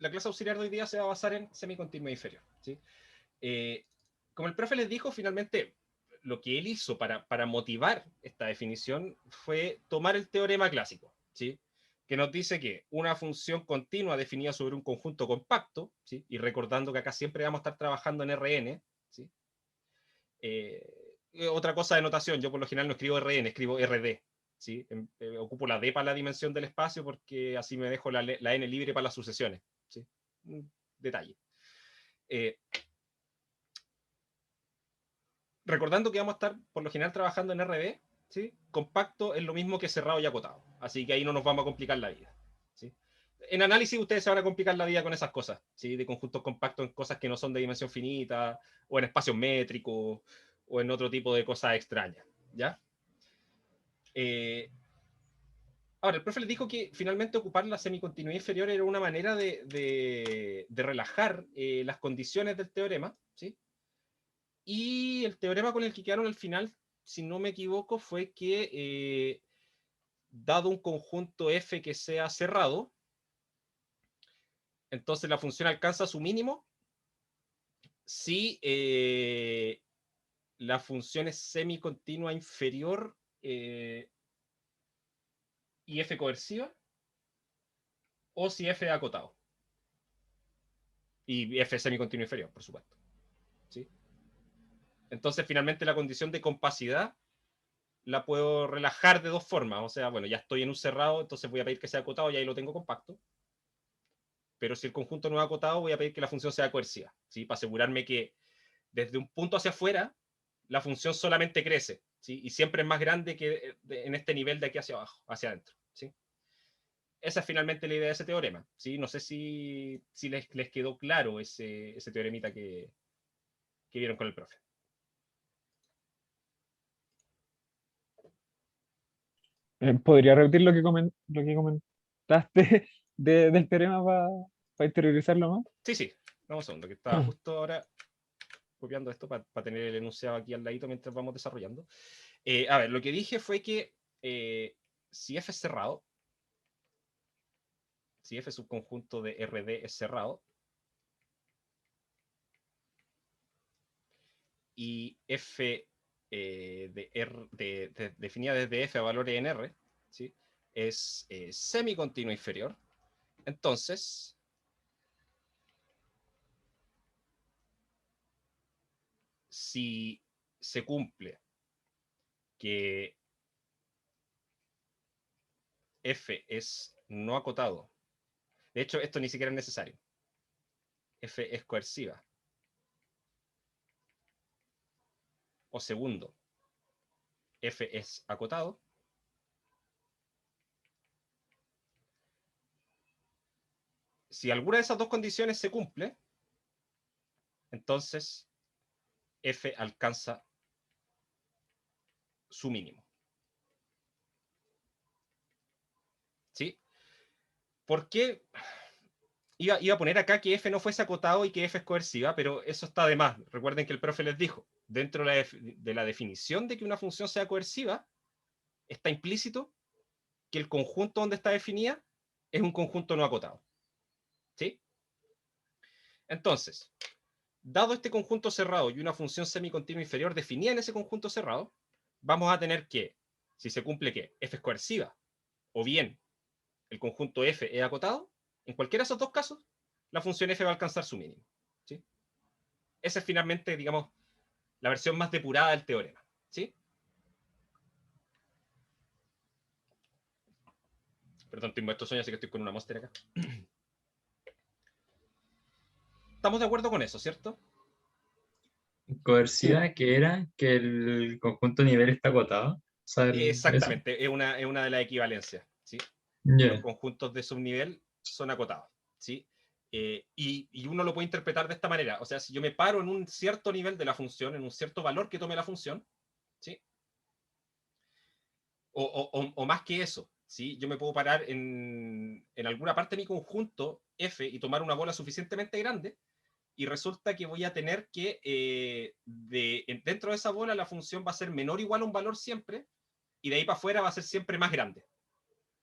la clase auxiliar de hoy día se va a basar en semicontinua inferior, ¿sí? Como el profe les dijo, finalmente lo que él hizo para motivar esta definición fue tomar el teorema clásico, ¿sí? Que nos dice que una función continua definida sobre un conjunto compacto, ¿sí? Y recordando que acá siempre vamos a estar trabajando en Rn, ¿sí? Otra cosa de notación, yo por lo general no escribo Rn, escribo Rd, ¿sí? Ocupo la d para la dimensión del espacio porque así me dejo la n libre para las sucesiones, ¿sí? Un detalle. Recordando que vamos a estar por lo general trabajando en RD, ¿sí? Compacto es lo mismo que cerrado y acotado, así que ahí no nos vamos a complicar la vida, ¿sí? En análisis ustedes se van a complicar la vida con esas cosas, ¿sí? De conjuntos compactos en cosas que no son de dimensión finita, o en espacios métricos, o en otro tipo de cosas extrañas, ¿ya? Ahora, el profe les dijo que finalmente ocupar la semicontinuidad inferior era una manera de relajar las condiciones del teorema, ¿sí? Y el teorema con el que quedaron al final, si no me equivoco, fue que dado un conjunto F que sea cerrado, entonces la función alcanza su mínimo si la función es semicontinua inferior y F coerciva, o si F es acotado. Y F es semicontinua inferior, por supuesto, ¿sí? Entonces, finalmente, la condición de compacidad la puedo relajar de dos formas. O sea, bueno, ya estoy en un cerrado, entonces voy a pedir que sea acotado y ahí lo tengo compacto. Pero si el conjunto no es acotado, voy a pedir que la función sea coerciva, ¿sí? Para asegurarme que desde un punto hacia afuera, la función solamente crece, ¿sí? Y siempre es más grande que en este nivel de aquí hacia abajo, hacia adentro, ¿sí? Esa es finalmente la idea de ese teorema, ¿sí? No sé si les quedó claro ese teoremita que vieron con el profe. ¿Podría repetir lo que comentaste del teorema para interiorizarlo más? Sí, sí, vamos a un segundo, que estaba justo ahora copiando esto para tener el enunciado aquí al ladito mientras vamos desarrollando. A ver, lo que dije fue que si F es cerrado, si F subconjunto de RD es cerrado, y F definida desde F a valores en R, ¿sí? Es semicontinua inferior, entonces si se cumple que F es no acotado, de hecho esto ni siquiera es necesario, F es coerciva, o segundo, F es acotado, si alguna de esas dos condiciones se cumple, entonces F alcanza su mínimo. ¿Sí? ¿Por qué? Iba a poner acá que F no fuese acotado y que F es coerciva, pero eso está de más. Recuerden que el profe les dijo, dentro de la definición de que una función sea coerciva, está implícito que el conjunto donde está definida es un conjunto no acotado. ¿Sí? Entonces, dado este conjunto cerrado y una función semicontinua inferior definida en ese conjunto cerrado, vamos a tener que, si se cumple que F es coerciva, o bien el conjunto F es acotado, en cualquiera de esos dos casos, la función F va a alcanzar su mínimo. ¿Sí? Esa es finalmente, digamos, la versión más depurada del teorema. ¿Sí? Perdón, estoy muerto sueño, así que estoy con una monster acá. Estamos de acuerdo con eso, ¿cierto? Sí, Coerciva, que era que el conjunto nivel está acotado. O sea, eso. Exactamente, es una de las equivalencias. ¿Sí? Que los Ya. conjuntos de subnivel son acotados. ¿Sí? Y uno lo puede interpretar de esta manera. O sea, si yo me paro en un cierto nivel de la función, en un cierto valor que tome la función, ¿sí? O más que eso, ¿sí? Yo me puedo parar en alguna parte de mi conjunto F y tomar una bola suficientemente grande y resulta que voy a tener que dentro de esa bola la función va a ser menor o igual a un valor siempre y de ahí para afuera va a ser siempre más grande.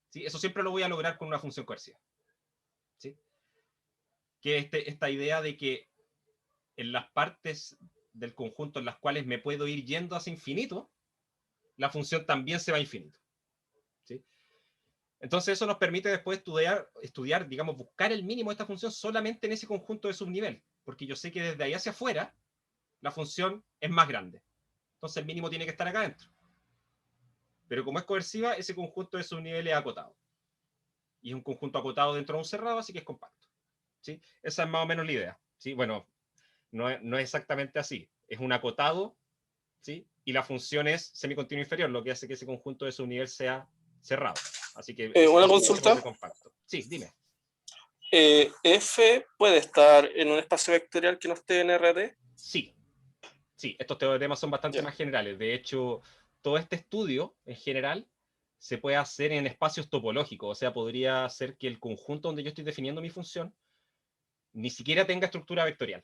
¿Sí? Eso siempre lo voy a lograr con una función coerciva. ¿Sí? que es esta idea de que en las partes del conjunto en las cuales me puedo ir yendo hacia infinito, la función también se va a infinito. ¿Sí? Entonces eso nos permite después estudiar, digamos, buscar el mínimo de esta función solamente en ese conjunto de subnivel, porque yo sé que desde ahí hacia afuera la función es más grande. Entonces el mínimo tiene que estar acá adentro. Pero como es coerciva, ese conjunto de subnivel es acotado. Y es un conjunto acotado dentro de un cerrado, así que es compacto. ¿Sí? Esa es más o menos la idea. ¿Sí? Bueno, no es exactamente así. Es un acotado, ¿sí? Y la función es semicontinuo inferior, lo que hace que ese conjunto de subnivel sea cerrado. Así que Una eso consulta. de compacto. Sí, dime. F puede estar en un espacio vectorial que no esté en RT. Sí, sí, estos teoremas son bastante más generales. De hecho, todo este estudio en general se puede hacer en espacios topológicos. O sea, podría ser que el conjunto donde yo estoy definiendo mi función ni siquiera tenga estructura vectorial.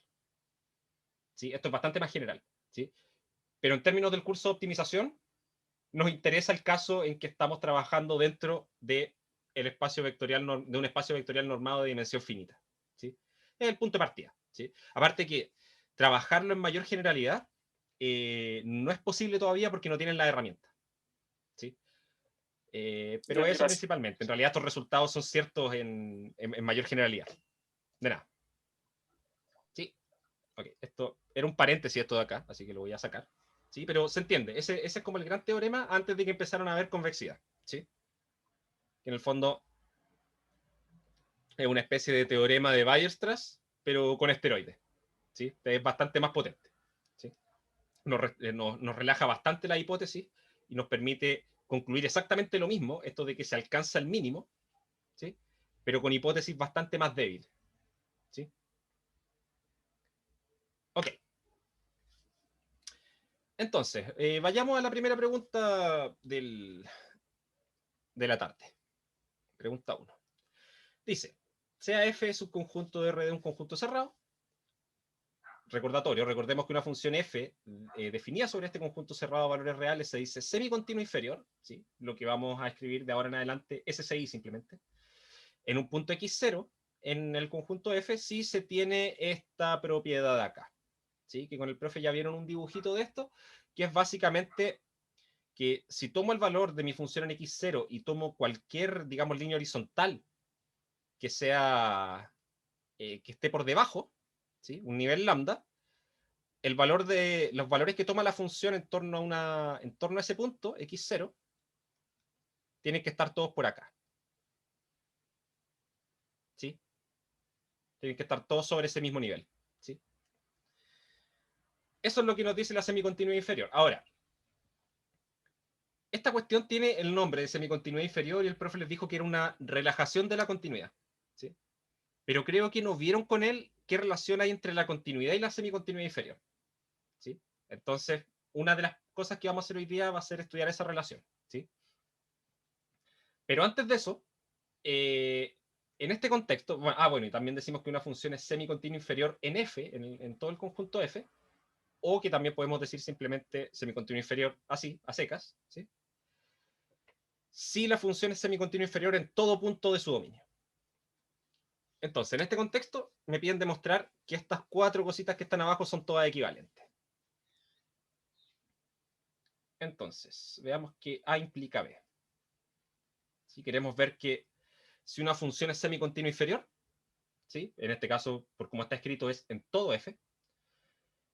¿Sí? Esto es bastante más general. ¿Sí? Pero en términos del curso de optimización, nos interesa el caso en que estamos trabajando dentro de un espacio vectorial normado de dimensión finita. ¿Sí? Es el punto de partida. ¿Sí? Aparte que trabajarlo en mayor generalidad no es posible todavía porque no tienen la herramienta. ¿Sí? Pero Ya, eso gracias. principalmente. En realidad estos resultados son ciertos en mayor generalidad. De nada. ¿Sí? Ok, esto era un paréntesis esto de acá, así que lo voy a sacar. ¿Sí? Pero se entiende. Ese es como el gran teorema antes de que empezaron a ver convexidad. ¿Sí? Que en el fondo es una especie de teorema de Weierstrass, pero con esteroides. ¿Sí? Es bastante más potente. ¿Sí? Nos relaja bastante la hipótesis y nos permite concluir exactamente lo mismo, esto de que se alcanza el mínimo, ¿sí? Pero con hipótesis bastante más débiles. ¿Sí? Ok. Entonces, vayamos a la primera pregunta de la tarde. Pregunta 1. Dice, sea F subconjunto de R de un conjunto cerrado. Recordatorio, recordemos que una función f definida sobre este conjunto cerrado de valores reales se dice semicontinuo inferior, ¿sí? Lo que vamos a escribir de ahora en adelante, SCI simplemente. En un punto x0, en el conjunto f, sí se tiene esta propiedad de acá, ¿sí? Que con el profe ya vieron un dibujito de esto, que es básicamente que si tomo el valor de mi función en x0 y tomo cualquier, digamos, línea horizontal que sea, que esté por debajo, ¿sí? Un nivel lambda, los valores que toma la función en torno a ese punto, x0, tienen que estar todos por acá. ¿Sí? Tienen que estar todos sobre ese mismo nivel. ¿Sí? Eso es lo que nos dice la semicontinuidad inferior. Ahora, esta cuestión tiene el nombre de semicontinuidad inferior y el profe les dijo que era una relajación de la continuidad. ¿Sí? Pero creo que no vieron con él qué relación hay entre la continuidad y la semicontinuidad inferior. ¿Sí? Entonces, una de las cosas que vamos a hacer hoy día va a ser estudiar esa relación. ¿Sí? Pero antes de eso, en este contexto, bueno, y también decimos que una función es semicontinua inferior en f, en todo el conjunto f, o que también podemos decir simplemente semicontinua inferior así, a secas, ¿sí? Si la función es semicontinua inferior en todo punto de su dominio. Entonces, en este contexto, me piden demostrar que estas 4 cositas que están abajo son todas equivalentes. Entonces, veamos que A implica B. Si queremos ver que si una función es semicontinua inferior, ¿sí? En este caso, por cómo está escrito, es en todo f.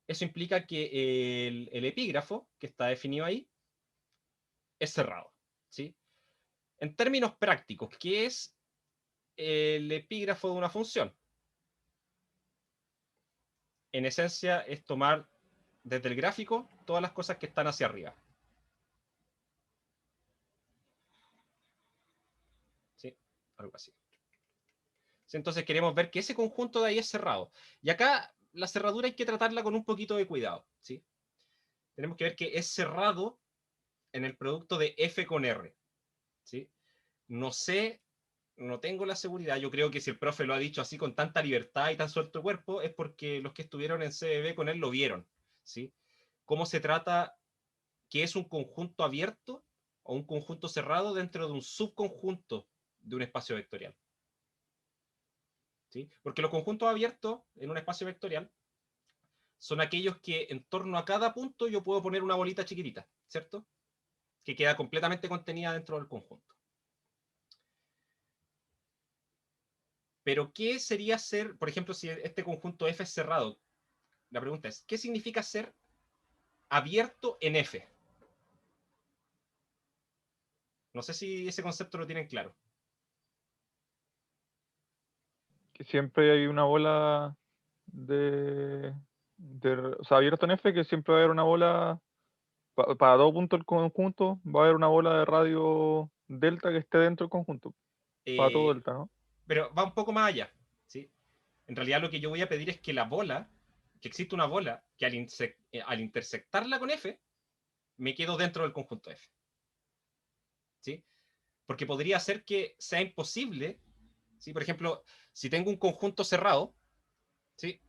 Eso implica que el epígrafo que está definido ahí es cerrado. ¿Sí? En términos prácticos, ¿qué es el epígrafo de una función? En esencia es tomar desde el gráfico todas las cosas que están hacia arriba. ¿Sí? Algo así. ¿Sí? Entonces queremos ver que ese conjunto de ahí es cerrado. Y acá la cerradura hay que tratarla con un poquito de cuidado. ¿Sí? Tenemos que ver que es cerrado en el producto de f con r. ¿Sí? No sé, no tengo la seguridad. Yo creo que si el profe lo ha dicho así con tanta libertad y tan suelto cuerpo, es porque los que estuvieron en CBB con él lo vieron. ¿Sí? ¿Cómo se trata que es un conjunto abierto o un conjunto cerrado dentro de un subconjunto de un espacio vectorial? ¿sí? Porque los conjuntos abiertos en un espacio vectorial son aquellos que en torno a cada punto yo puedo poner una bolita chiquitita, ¿cierto? Que queda completamente contenida dentro del conjunto. Pero, ¿qué sería ser, por ejemplo, si este conjunto F es cerrado? La pregunta es, ¿qué significa ser abierto en F? No sé si ese concepto lo tienen claro. Que siempre hay una bola o sea, abierto en F, que siempre va a haber una bola, para todo punto del conjunto, va a haber una bola de radio delta que esté dentro del conjunto. Para todo delta, ¿no? Pero va un poco más allá, ¿sí? En realidad lo que yo voy a pedir es que la bola, que existe una bola, que al intersectarla con F, me quedo dentro del conjunto F. ¿Sí? Porque podría ser que sea imposible, ¿sí? Por ejemplo, si tengo un conjunto cerrado, ¿sí?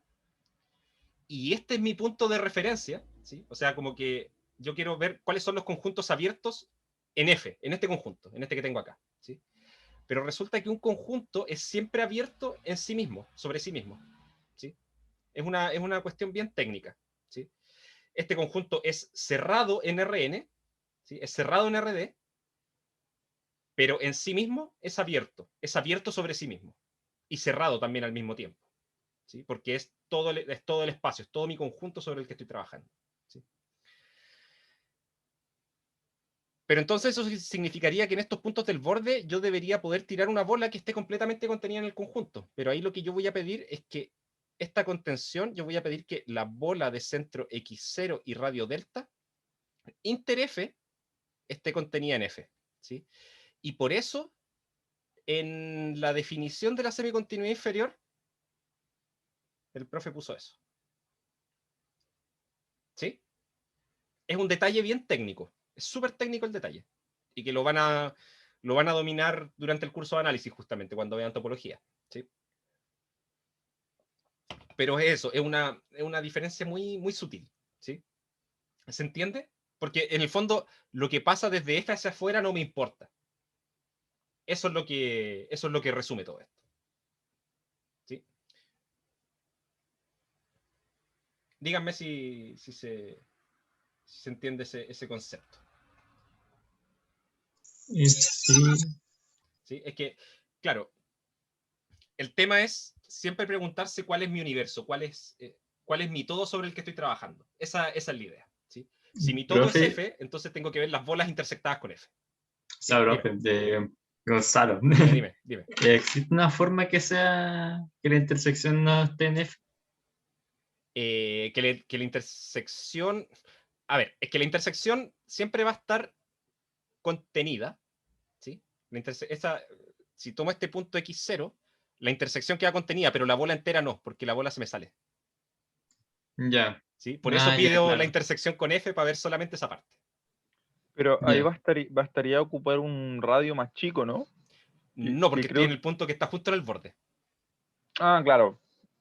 Y este es mi punto de referencia, ¿sí? O sea, como que yo quiero ver cuáles son los conjuntos abiertos en F, en este conjunto, en este que tengo acá, ¿sí? Pero resulta que un conjunto es siempre abierto en sí mismo, sobre sí mismo, ¿sí? Es una cuestión bien técnica, ¿sí? Este conjunto es cerrado en Rn, ¿sí? Es cerrado en Rd, pero en sí mismo es abierto sobre sí mismo, y cerrado también al mismo tiempo, ¿sí? Porque es todo el espacio, es todo mi conjunto sobre el que estoy trabajando, ¿sí? Pero entonces eso significaría que en estos puntos del borde yo debería poder tirar una bola que esté completamente contenida en el conjunto. Pero ahí lo que yo voy a pedir es que esta contención, yo voy a pedir que la bola de centro X0 y radio delta inter F esté contenida en F, ¿sí? Y por eso, en la definición de la semicontinuidad inferior, el profe puso eso, ¿sí? Es un detalle bien técnico, es súper técnico el detalle, y que lo van a dominar durante el curso de análisis, justamente, cuando vean topología, ¿sí? Pero es eso, es una diferencia muy, muy sutil, ¿sí? ¿Se entiende? Porque en el fondo, lo que pasa desde F hacia afuera no me importa. Eso es lo que resume todo esto, ¿sí? Díganme si se entiende ese concepto. Sí. ¿Sí? Es que, claro, el tema es siempre preguntarse cuál es mi universo, cuál es mi todo sobre el que estoy trabajando. Esa es la idea, ¿sí? Si mi todo Profe, es F, entonces tengo que ver las bolas intersectadas con F. o sea, Dime, profe, de Gonzalo. dime. ¿Existe una forma que la intersección no esté en F? Que la intersección... A ver, es que la intersección siempre va a estar contenida, ¿sí? Si tomo este punto X0, la intersección queda contenida, pero la bola entera no, porque la bola se me sale, Ya. ¿sí? Por eso Ya, pido la claro. intersección con F para ver solamente esa parte. Pero ahí Ya. bastaría ocupar un radio más chico, ¿no? No, Que porque estoy creo en el punto que está justo en el borde, Ah, claro.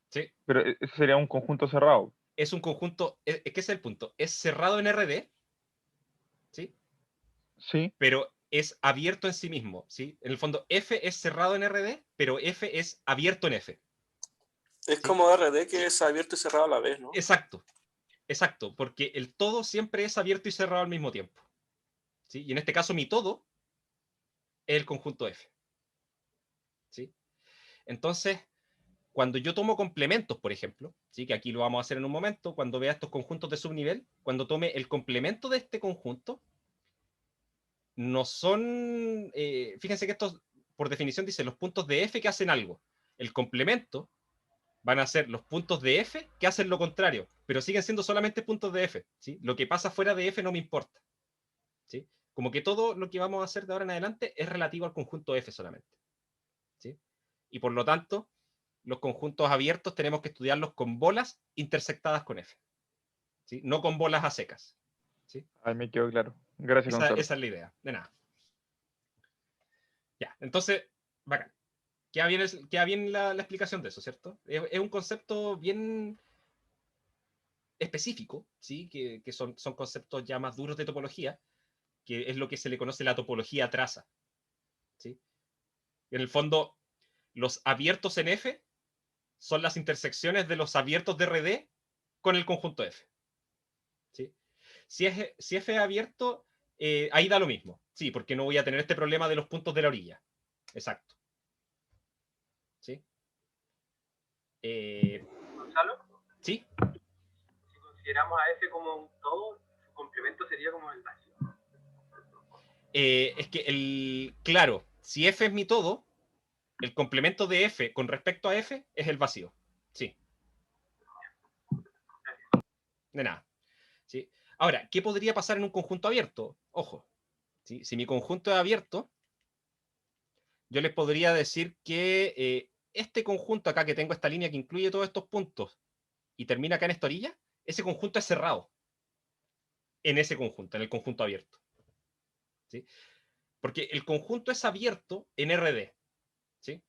¿sí? Pero eso sería un conjunto cerrado. Es un conjunto, ¿qué es el punto? Es cerrado en RD, ¿sí? Sí, Pero es abierto en sí mismo, ¿sí? En el fondo, F es cerrado en RD, pero F es abierto en F. Es ¿Sí? como RD que es abierto y cerrado a la vez, ¿no? Exacto, porque el todo siempre es abierto y cerrado al mismo tiempo, ¿sí? Y en este caso mi todo es el conjunto F, ¿sí? Entonces, cuando yo tomo complementos, por ejemplo, ¿sí? Que aquí lo vamos a hacer en un momento, cuando vea estos conjuntos de subnivel, cuando tome el complemento de este conjunto, no son, fíjense que estos, por definición, dice los puntos de F que hacen algo. El complemento van a ser los puntos de F que hacen lo contrario, pero siguen siendo solamente puntos de F, ¿sí? Lo que pasa fuera de F no me importa, ¿sí? Como que todo lo que vamos a hacer de ahora en adelante es relativo al conjunto F solamente, ¿sí? Y por lo tanto, los conjuntos abiertos tenemos que estudiarlos con bolas intersectadas con F, ¿sí? No con bolas a secas, ¿sí? ahí me quedó claro. Gracias, Esa Gonzalo. es la idea, de nada. Ya, entonces, bacán. Queda bien la explicación de eso, ¿cierto? Es un concepto bien específico, ¿sí? Que son conceptos ya más duros de topología, que es lo que se le conoce la topología traza, ¿sí? En el fondo, los abiertos en F son las intersecciones de los abiertos de RD con el conjunto F. ¿Sí? Si F es abierto, ahí da lo mismo. Sí, porque no voy a tener este problema de los puntos de la orilla. Exacto. ¿Sí? Gonzalo, ¿Sí? si consideramos a F como un todo, su complemento sería como el vacío. Es que claro, si F es mi todo, el complemento de F con respecto a F es el vacío. Sí. De nada. ¿Sí? Ahora, ¿qué podría pasar en un conjunto abierto? Ojo, ¿sí? Si mi conjunto es abierto, yo les podría decir que este conjunto acá, que tengo esta línea que incluye todos estos puntos y termina acá en esta orilla, ese conjunto es cerrado en ese conjunto, en el conjunto abierto. ¿Sí? Porque el conjunto es abierto en RD. ¿Sí?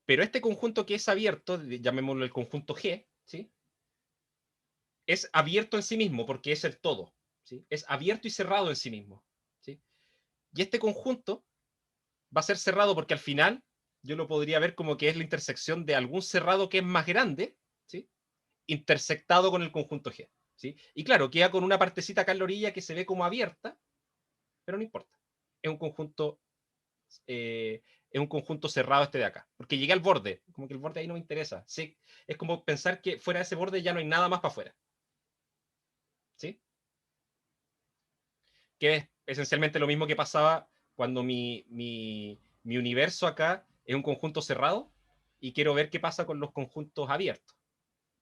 Pero este conjunto que es abierto, llamémoslo el conjunto G, ¿sí? Es abierto en sí mismo porque es el todo. ¿Sí? Es abierto y cerrado en sí mismo. ¿Sí? Y este conjunto va a ser cerrado porque al final yo lo podría ver como que es la intersección de algún cerrado que es más grande, ¿sí? Intersectado con el conjunto G. ¿Sí? Y claro, queda con una partecita acá en la orilla que se ve como abierta, pero no importa. Es un conjunto cerrado este de acá. Porque llegué al borde. Como que el borde ahí no me interesa. ¿Sí? Es como pensar que fuera de ese borde ya no hay nada más para afuera. ¿Sí? Que es esencialmente lo mismo que pasaba cuando mi universo acá es un conjunto cerrado y quiero ver qué pasa con los conjuntos abiertos.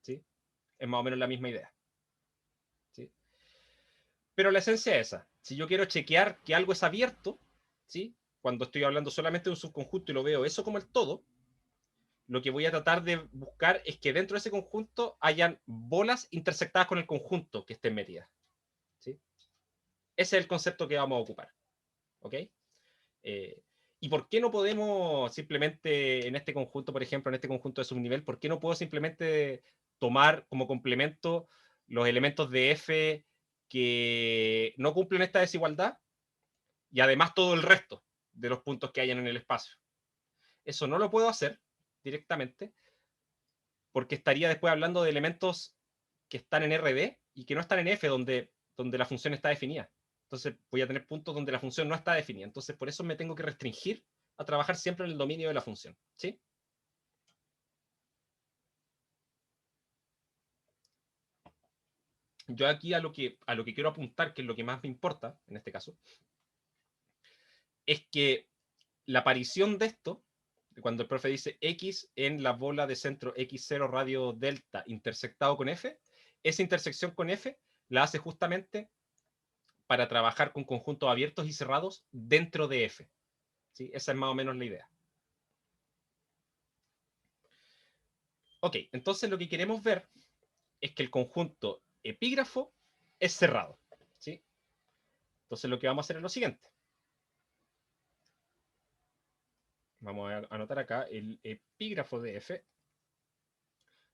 ¿Sí? Es más o menos la misma idea. ¿Sí? Pero la esencia es esa. Si yo quiero chequear que algo es abierto, ¿sí? Cuando estoy hablando solamente de un subconjunto y lo veo eso como el todo, lo que voy a tratar de buscar es que dentro de ese conjunto hayan bolas intersectadas con el conjunto que estén metidas. ¿Sí? Ese es el concepto que vamos a ocupar. ¿Ok? ¿Y por qué no podemos simplemente en este conjunto, por ejemplo, en este conjunto de subnivel, por qué no puedo simplemente tomar como complemento los elementos de F que no cumplen esta desigualdad y además todo el resto de los puntos que hayan en el espacio? Eso no lo puedo hacer directamente porque estaría después hablando de elementos que están en RD y que no están en F, donde la función está definida. Entonces voy a tener puntos donde la función no está definida. Entonces por eso me tengo que restringir a trabajar siempre en el dominio de la función. ¿Sí? Yo aquí a lo que quiero apuntar, que es lo que más me importa en este caso, es que la aparición de esto, cuando el profe dice X en la bola de centro X0 radio delta intersectado con F, esa intersección con F la hace justamente para trabajar con conjuntos abiertos y cerrados dentro de F. ¿Sí? Esa es más o menos la idea. Ok, entonces lo que queremos ver es que el conjunto epígrafo es cerrado. ¿Sí? Entonces lo que vamos a hacer es lo siguiente. Vamos a anotar acá el epígrafo de F.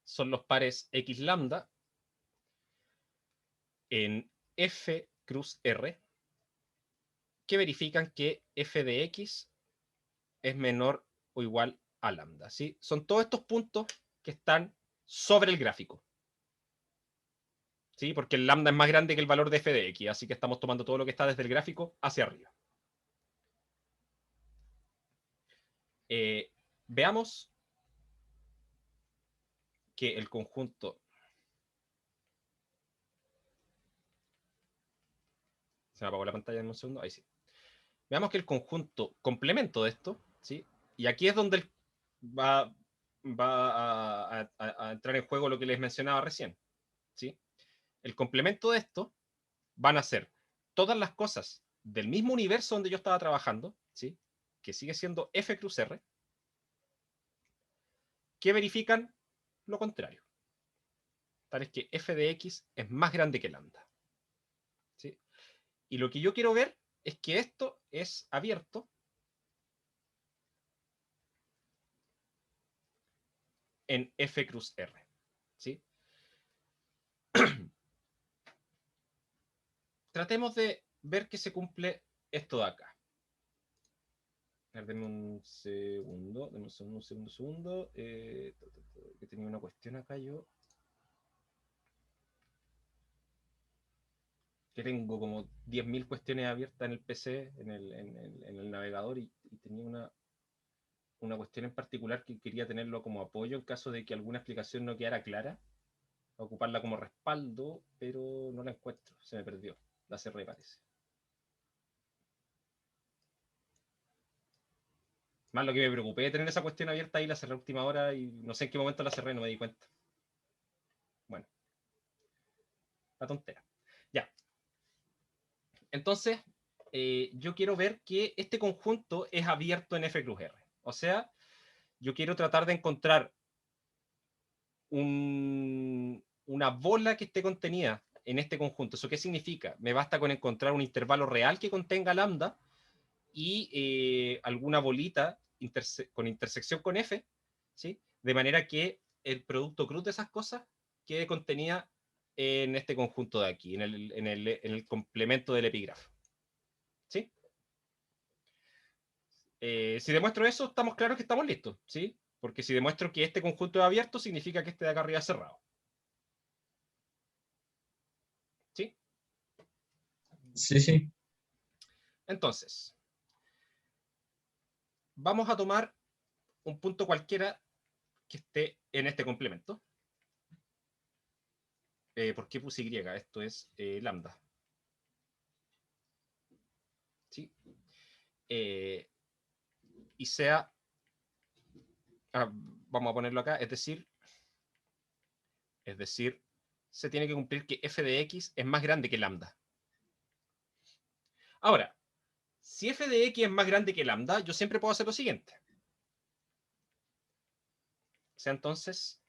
Son los pares X lambda en F cruz R que verifican que F de X es menor o igual a lambda. ¿Sí? Son todos estos puntos que están sobre el gráfico. ¿Sí? Porque el lambda es más grande que el valor de F de X, así que estamos tomando todo lo que está desde el gráfico hacia arriba. Veamos que el conjunto... Se me apagó la pantalla en un segundo. Ahí sí. Veamos que el conjunto complemento de esto, ¿sí? Y aquí es donde va a entrar en juego lo que les mencionaba recién, ¿sí? El complemento de esto van a ser todas las cosas del mismo universo donde yo estaba trabajando, ¿sí? Que sigue siendo F cruz R, que verifican lo contrario. Tal es que F de X es más grande que lambda. ¿Sí? Y lo que yo quiero ver es que esto es abierto en F cruz R. ¿Sí? Tratemos de ver que se cumple esto de acá. Denme un segundo, un segundo. Que tenía una cuestión acá yo. Que tengo como 10.000 cuestiones abiertas en el PC, en el navegador, y tenía una cuestión en particular que quería tenerlo como apoyo en caso de que alguna explicación no quedara clara, ocuparla como respaldo, pero no la encuentro, se me perdió, la cerré parece. Más lo que me preocupé de tener esa cuestión abierta ahí, la cerré a última hora y no sé en qué momento la cerré, no me di cuenta. Bueno, la tontera. Ya. Entonces, yo quiero ver que este conjunto es abierto en F cruz R. O sea, yo quiero tratar de encontrar una bola que esté contenida en este conjunto. ¿Eso qué significa? Me basta con encontrar un intervalo real que contenga lambda y alguna bolita con intersección con F, ¿sí? De manera que el producto cruz de esas cosas quede contenida en este conjunto de aquí, en el complemento del epígrafo. ¿Sí? Si demuestro eso, estamos claros que estamos listos, ¿sí? Porque si demuestro que este conjunto es abierto, significa que este de acá arriba es cerrado. ¿Sí? Sí, sí. Entonces, vamos a tomar un punto cualquiera que esté en este complemento. ¿Por qué puse Y? Esto es lambda. ¿Sí? Y sea, vamos a ponerlo acá, es decir, se tiene que cumplir que f de x es más grande que lambda. Ahora, si f de x es más grande que lambda, yo siempre puedo hacer lo siguiente. Sea entonces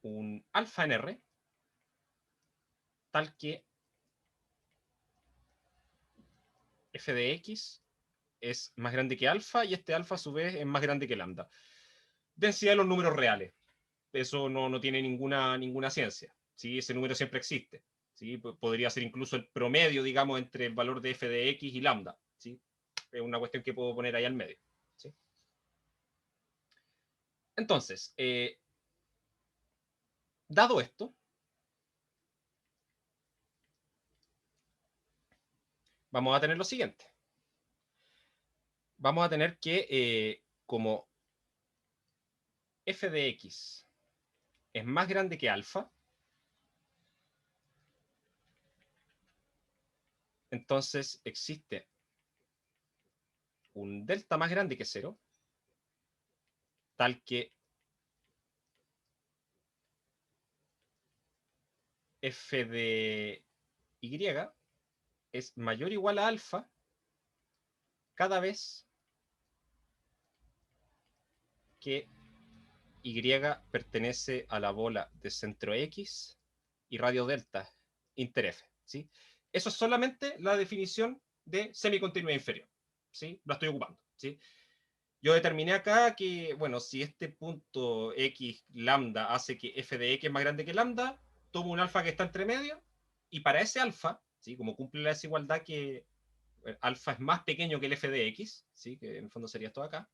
un alfa en R, tal que f de x es más grande que alfa y este alfa a su vez es más grande que lambda. Densidad de los números reales. Eso no tiene ninguna ciencia. ¿Sí? Ese número siempre existe. ¿Sí? Podría ser incluso el promedio, digamos, entre el valor de f de x y lambda. ¿Sí? Es una cuestión que puedo poner ahí al medio. ¿Sí? Entonces, dado esto, vamos a tener lo siguiente. Vamos a tener que, como f de x es más grande que alfa, entonces existe un delta más grande que 0, tal que f de y es mayor o igual a alfa cada vez que y pertenece a la bola de centro X y radio delta inter F. ¿Sí? Eso es solamente la definición de semicontinuidad inferior. ¿Sí? La estoy ocupando. ¿Sí? Yo determiné acá que, bueno, si este punto X lambda hace que f de x es más grande que lambda, tomo un alfa que está entre medio, y para ese alfa, ¿sí? Como cumple la desigualdad que alfa es más pequeño que el f de x, ¿sí? Que en el fondo sería esto de acá,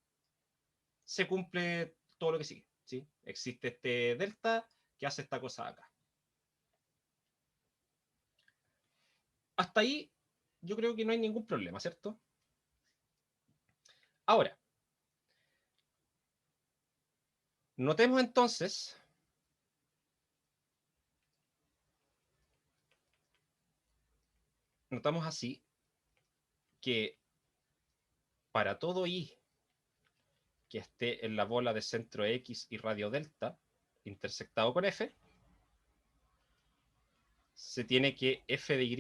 se cumple todo lo que sigue. ¿Sí? Existe este delta que hace esta cosa de acá. Hasta ahí yo creo que no hay ningún problema, ¿cierto? Ahora, notemos entonces notamos así que para todo i que esté en la bola de centro X y radio delta intersectado con F, se tiene que F de Y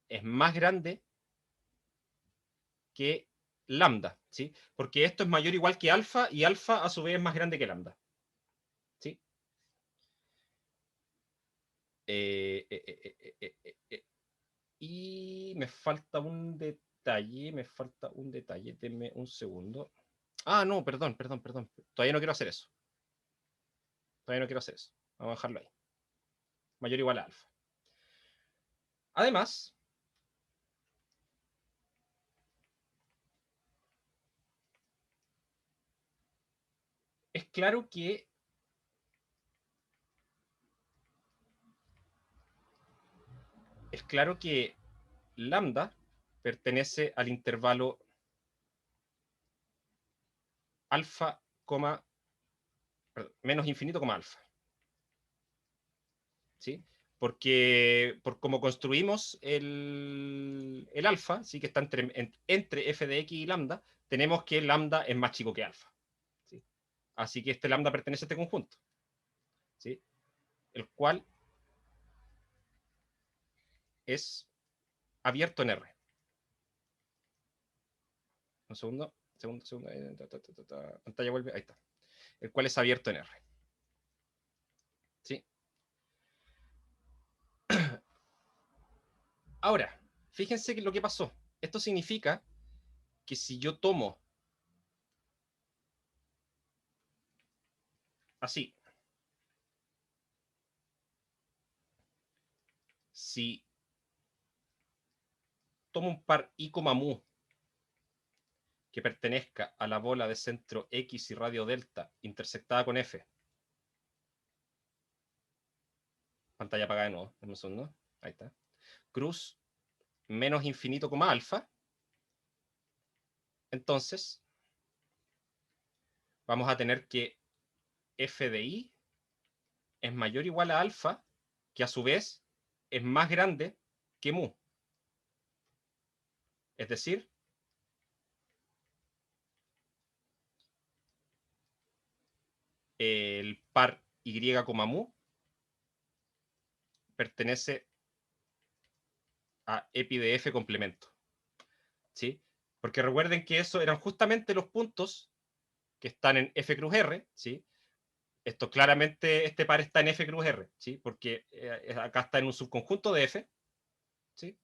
es más grande que lambda, ¿sí? Porque esto es mayor o igual que alfa y alfa a su vez es más grande que lambda. ¿Sí? Y me falta un detalle, denme un segundo. Ah, no, perdón. Todavía no quiero hacer eso. Vamos a dejarlo ahí. Mayor o igual a alfa. Además, claro que lambda pertenece al intervalo alfa, menos infinito, alfa. ¿Sí? Porque por cómo construimos el alfa, ¿sí? Que está entre f de x y lambda, tenemos que lambda es más chico que alfa. ¿Sí? Así que este lambda pertenece a este conjunto. ¿Sí? El cual es abierto en R. Un segundo. Pantalla vuelve. Ahí está. El cual es abierto en R. ¿Sí? Ahora, fíjense lo que pasó. Esto significa que si yo tomo así, si tomo un par I, mu que pertenezca a la bola de centro X y radio delta intersectada con F. Pantalla apagada de nuevo. En un segundo. Ahí está. Cruz menos infinito, alfa. Entonces, vamos a tener que F de I es mayor o igual a alfa, que a su vez es más grande que mu. Es decir, el par Y, mu pertenece a epi de F complemento. ¿Sí? Porque recuerden que eso eran justamente los puntos que están en F cruz R, ¿sí? Esto claramente, este par está en F cruz R, ¿sí? Porque acá está en un subconjunto de F, ¿sí?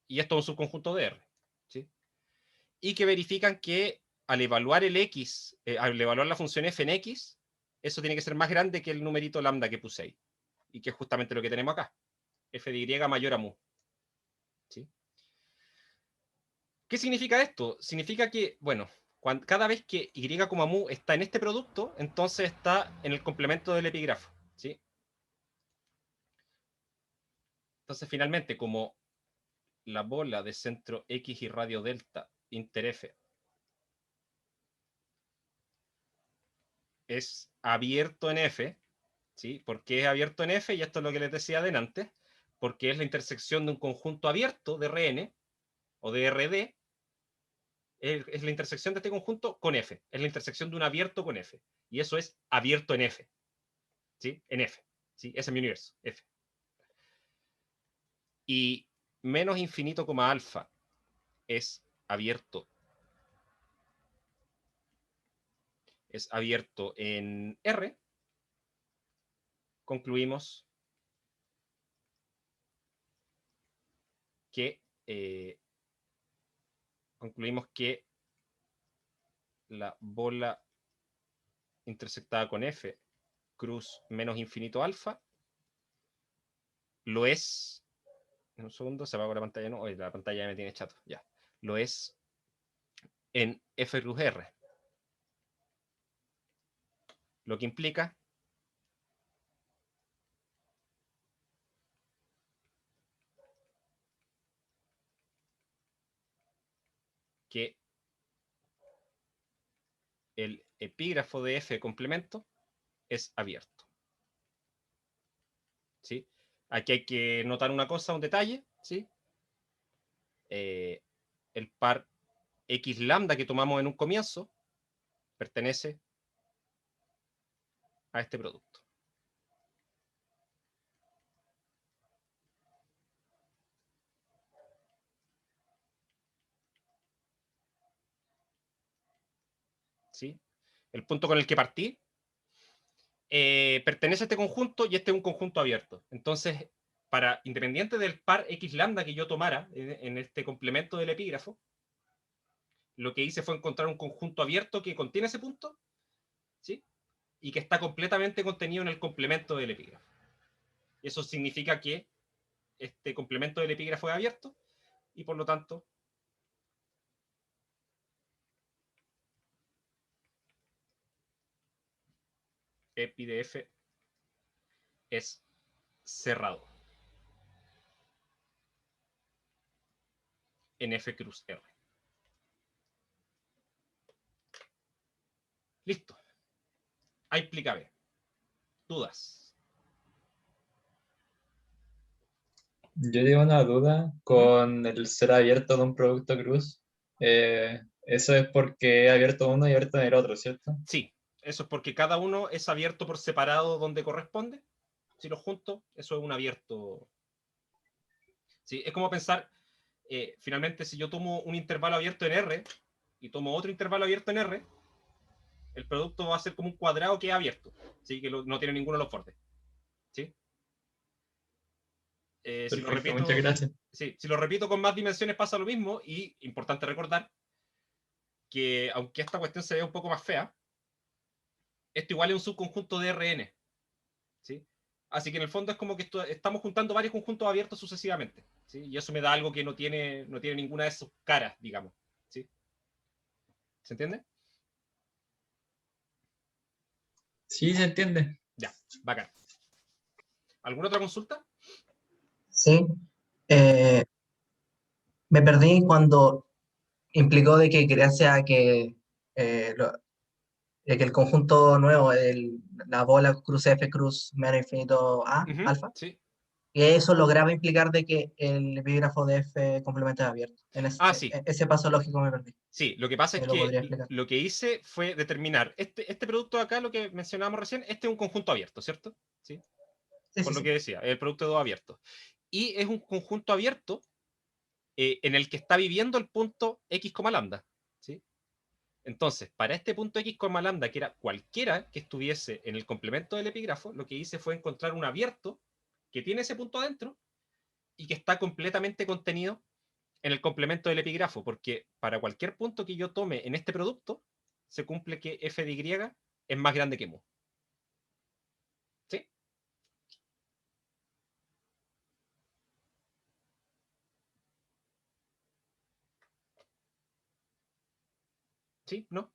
Y esto es un subconjunto de R, ¿sí? Y que verifican que al evaluar el X, al evaluar la función F en X, eso tiene que ser más grande que el numerito lambda que puse ahí. Y que es justamente lo que tenemos acá. F de Y mayor a mu. ¿Sí? ¿Qué significa esto? Significa que, bueno, cada vez que Y, mu está en este producto, entonces está en el complemento del epígrafo. ¿Sí? Entonces, finalmente, como la bola de centro X y radio delta inter F es abierto en F, ¿sí? ¿Por qué es abierto en F? Y esto es lo que les decía adelante, porque es la intersección de un conjunto abierto de Rn o de Rd, es la intersección de este conjunto con F, es la intersección de un abierto con F, y eso es abierto en F, ¿sí? En F, ¿sí? Ese es mi universo, F. Y menos infinito, alfa es abierto en R, concluimos que la bola intersectada con F cruz menos infinito alfa lo es. En un segundo, se apagó la pantalla, no, la pantalla ya me tiene chato, ya. Lo es en F cruz R. Lo que implica que el epígrafo de F complemento es abierto. ¿Sí? Aquí hay que notar una cosa, un detalle, ¿sí? El par X lambda que tomamos en un comienzo pertenece a este producto. ¿Sí? El punto con el que partí pertenece a este conjunto y este es un conjunto abierto. Entonces, independiente del par X lambda que yo tomara en este complemento del epígrafo, lo que hice fue encontrar un conjunto abierto que contiene ese punto, ¿sí? Y que está completamente contenido en el complemento del epígrafo. Eso significa que este complemento del epígrafo es abierto y por lo tanto EPIDF es cerrado en F cruz R. Listo. A implica B. ¿Dudas? Yo tengo una duda con el ser abierto de un producto cruz. Eso es porque he abierto uno y abierto en el otro, ¿cierto? Sí, eso es porque cada uno es abierto por separado donde corresponde. Si los junto, eso es un abierto. Sí, es como pensar, finalmente, si yo tomo un intervalo abierto en R y tomo otro intervalo abierto en R, el producto va a ser como un cuadrado que es abierto, ¿sí? Que no tiene ninguno de los bordes. ¿Sí? Si lo Perfecto, repito, muchas gracias. sí, si lo repito con más dimensiones pasa lo mismo, y importante recordar que aunque esta cuestión se vea un poco más fea, esto igual es un subconjunto de Rn. ¿Sí? Así que en el fondo es como que estamos juntando varios conjuntos abiertos sucesivamente, ¿sí? Y eso me da algo que no tiene ninguna de sus caras, digamos, ¿sí? ¿Se entiende? Sí, se entiende. Ya, bacán. ¿Alguna otra consulta? Sí. Eh, Me perdí cuando implicó de que gracias a que, de que el conjunto nuevo, la bola cruz F cruz menos infinito A, alfa, Sí. y eso lograba implicar de que el epígrafo de F complemento es abierto. Sí. Ese paso lógico me perdí. Sí, lo que pasa es ¿Me lo que podría explicar? lo que hice fue determinar, este producto de acá, lo que mencionábamos recién, este es un conjunto abierto, ¿cierto? Sí. Sí, Por sí, lo sí. que decía, el producto de dos abiertos. Y es un conjunto abierto en el que está viviendo el punto x, lambda. ¿Sí? Entonces, para este punto x, lambda, que era cualquiera que estuviese en el complemento del epígrafo, lo que hice fue encontrar un abierto que tiene ese punto adentro y que está completamente contenido en el complemento del epígrafo, porque para cualquier punto que yo tome en este producto, se cumple que f de y es más grande que mu. ¿Sí? ¿Sí? ¿No?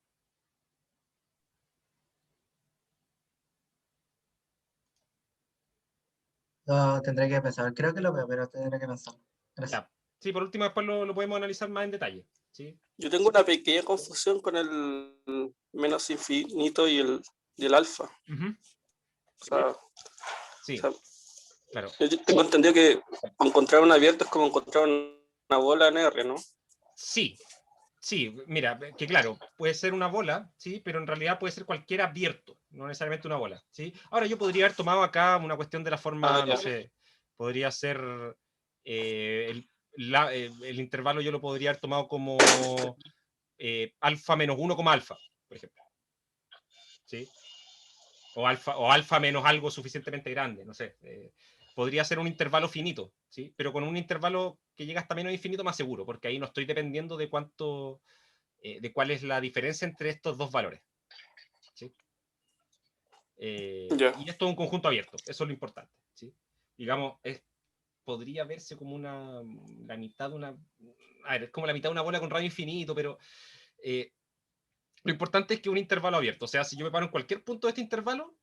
Tendré que pensar. Creo que lo veo, pero tendré que pensar. Gracias. Ya. Sí, por último, después lo podemos analizar más en detalle. ¿Sí? Yo tengo una pequeña confusión con el menos infinito y el alfa. O sea, Sí, o sea, claro. yo tengo entendido que encontrar un abierto es como encontrar una bola en R, ¿no? Sí, sí, mira, que claro, puede ser una bola, ¿sí? Pero en realidad puede ser cualquier abierto, no necesariamente una bola, ¿sí? Ahora yo podría haber tomado acá una cuestión de la forma, no Ya. sé, podría ser el intervalo yo lo podría haber tomado como alfa menos 1, alfa, por ejemplo, ¿sí? O alfa menos algo suficientemente grande, no sé. Podría ser un intervalo finito, ¿sí? Pero con un intervalo que llega hasta menos infinito más seguro, porque ahí no estoy dependiendo de cuánto, de cuál es la diferencia entre estos dos valores. ¿Sí? Ya. Y esto es un conjunto abierto, eso es lo importante. ¿Sí? Digamos, podría verse como la mitad de una... A ver, es como la mitad de una bola con radio infinito, pero lo importante es que un intervalo abierto, o sea, si yo me paro en cualquier punto de este intervalo,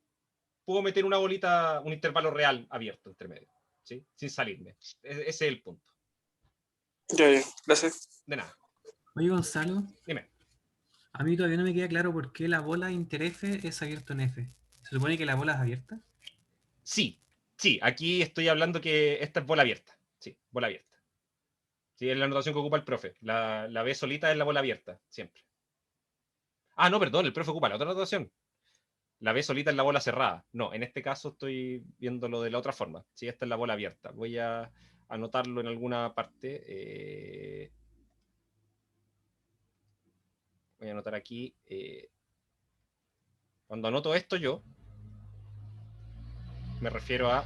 puedo meter una bolita, un intervalo real abierto entre medio, ¿sí? Sin salirme. Ese es el punto. Ya, gracias. De nada. Oye, Gonzalo, Dime. a mí todavía no me queda claro por qué la bola inter F es abierto en F. ¿Se supone que la bola es abierta? Sí, sí, aquí estoy hablando que esta es bola abierta. Sí, bola abierta. Sí, es la notación que ocupa el profe. La B solita es la bola abierta, siempre. Ah, no, perdón, el profe ocupa la otra notación. La B solita es la bola cerrada. No, en este caso estoy viéndolo de la otra forma. Sí, esta es la bola abierta. Voy a anotarlo en alguna parte. Voy a anotar aquí. Cuando anoto esto yo, me refiero a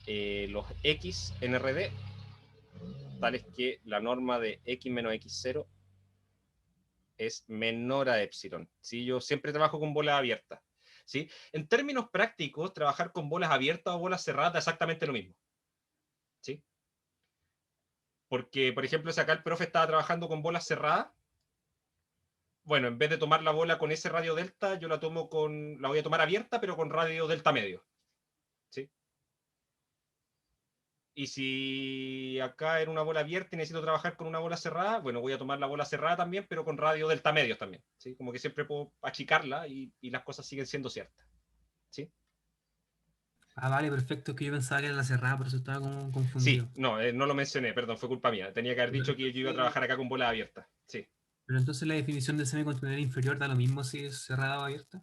los X en RD, tales que la norma de X menos X0 es menor a epsilon. ¿Sí? Yo siempre trabajo con bolas abiertas. ¿Sí? En términos prácticos, trabajar con bolas abiertas o bolas cerradas es exactamente lo mismo. ¿Sí? Porque, por ejemplo, si acá el profe estaba trabajando con bolas cerradas, bueno, en vez de tomar la bola con ese radio delta, yo la voy a tomar abierta, pero con radio delta medio. ¿Sí? Y si acá era una bola abierta y necesito trabajar con una bola cerrada, bueno, voy a tomar la bola cerrada también, pero con radio delta medios también. ¿Sí? Como que siempre puedo achicarla y las cosas siguen siendo ciertas. ¿Sí? Ah, vale, perfecto. Es que yo pensaba que era la cerrada, por eso estaba como confundido. Sí, no, no lo mencioné, perdón, fue culpa mía. Tenía que haber dicho que yo iba a trabajar acá con bola abierta. Sí. Pero entonces la definición de semicontenedor inferior da lo mismo si es cerrada o abierta.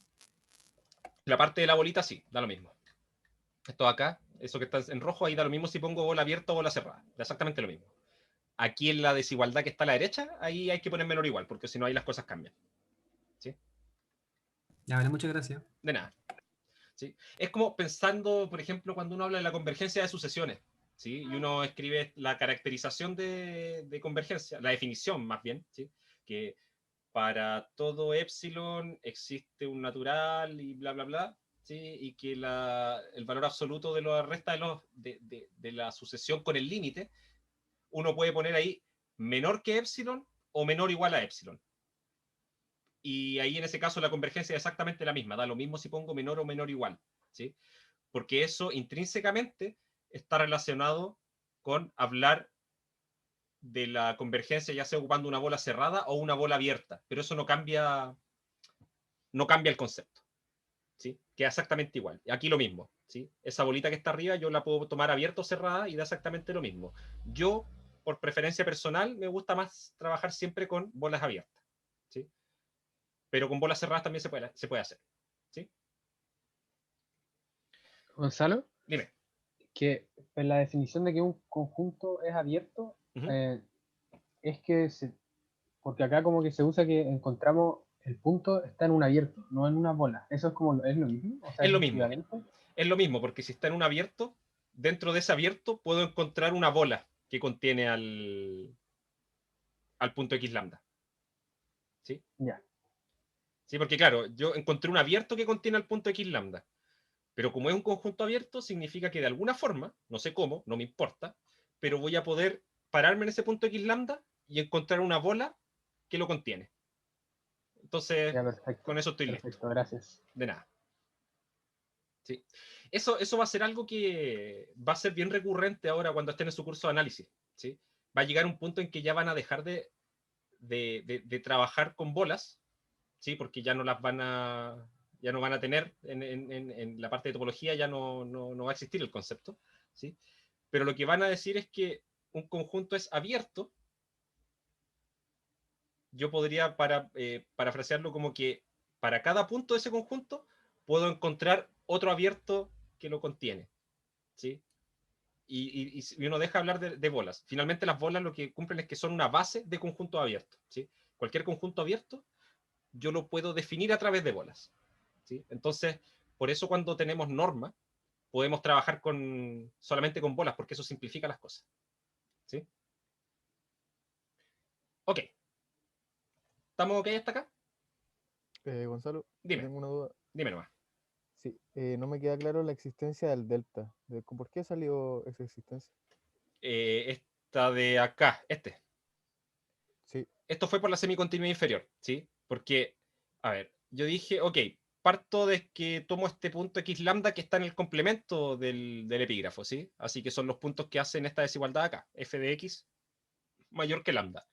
La parte de la bolita sí, da lo mismo. Esto acá, eso que está en rojo, ahí da lo mismo si pongo bola abierta o bola cerrada. Da exactamente lo mismo. Aquí en la desigualdad que está a la derecha, ahí hay que poner menor o igual, porque si no, ahí las cosas cambian. ¿Sí? Ya, vale, muchas gracias. De nada. ¿Sí? Es como pensando, por ejemplo, cuando uno habla de la convergencia de sucesiones, ¿sí? Y uno escribe la caracterización de convergencia, la definición más bien, ¿sí? Que para todo epsilon existe un natural y bla, bla, bla, ¿sí? Y que el valor absoluto de la resta de la sucesión con el límite, uno puede poner ahí menor que epsilon o menor o igual a epsilon. Y ahí en ese caso la convergencia es exactamente la misma, da lo mismo si pongo menor o menor igual, ¿sí? Porque eso intrínsecamente está relacionado con hablar de la convergencia ya sea ocupando una bola cerrada o una bola abierta, pero eso no cambia el concepto, ¿sí? Queda exactamente igual. Aquí lo mismo, ¿sí? Esa bolita que está arriba yo la puedo tomar abierta o cerrada y da exactamente lo mismo. Yo, por preferencia personal, me gusta más trabajar siempre con bolas abiertas, ¿sí? Pero con bolas cerradas también se puede hacer, ¿sí? Gonzalo, Dime. que en la definición de que un conjunto es abierto, es que porque acá como que se usa que encontramos el punto está en un abierto, no en una bola. ¿Eso es como es lo mismo? O sea, Es lo mismo. equivalente. Es lo mismo, porque si está en un abierto, dentro de ese abierto puedo encontrar una bola que contiene al punto X lambda. ¿Sí? Ya. Sí, porque claro, yo encontré un abierto que contiene al punto X lambda. Pero como es un conjunto abierto, significa que de alguna forma, no sé cómo, no me importa, pero voy a poder pararme en ese punto X lambda y encontrar una bola que lo contiene. Entonces, Ya, perfecto. con eso estoy Perfecto, listo. gracias. De nada. Sí. Eso va a ser algo que va a ser bien recurrente ahora cuando estén en su curso de análisis. ¿Sí? Va a llegar un punto en que ya van a dejar de trabajar con bolas, ¿sí? Porque ya no van a tener en la parte de topología, ya no va a existir el concepto, ¿sí? Pero lo que van a decir es que un conjunto es abierto. Yo podría parafrasearlo como que para cada punto de ese conjunto puedo encontrar otro abierto que lo contiene, ¿sí? Y uno deja hablar de bolas. Finalmente las bolas lo que cumplen es que son una base de conjunto abierto, ¿sí? Cualquier conjunto abierto yo lo puedo definir a través de bolas, ¿sí? Entonces, por eso cuando tenemos norma, podemos trabajar solamente con bolas, porque eso simplifica las cosas, ¿sí? Ok. ¿Estamos ok hasta acá? Gonzalo, Dime. tengo una duda. Dime nomás. Sí, no me queda claro la existencia del delta. ¿Por qué salió esa existencia? Esta de acá, Sí. Esto fue por la semicontinuidad inferior, ¿sí? Porque, a ver, yo dije, ok, parto de que tomo este punto X lambda que está en el complemento del epígrafo, ¿sí? Así que son los puntos que hacen esta desigualdad acá, f de x mayor que lambda.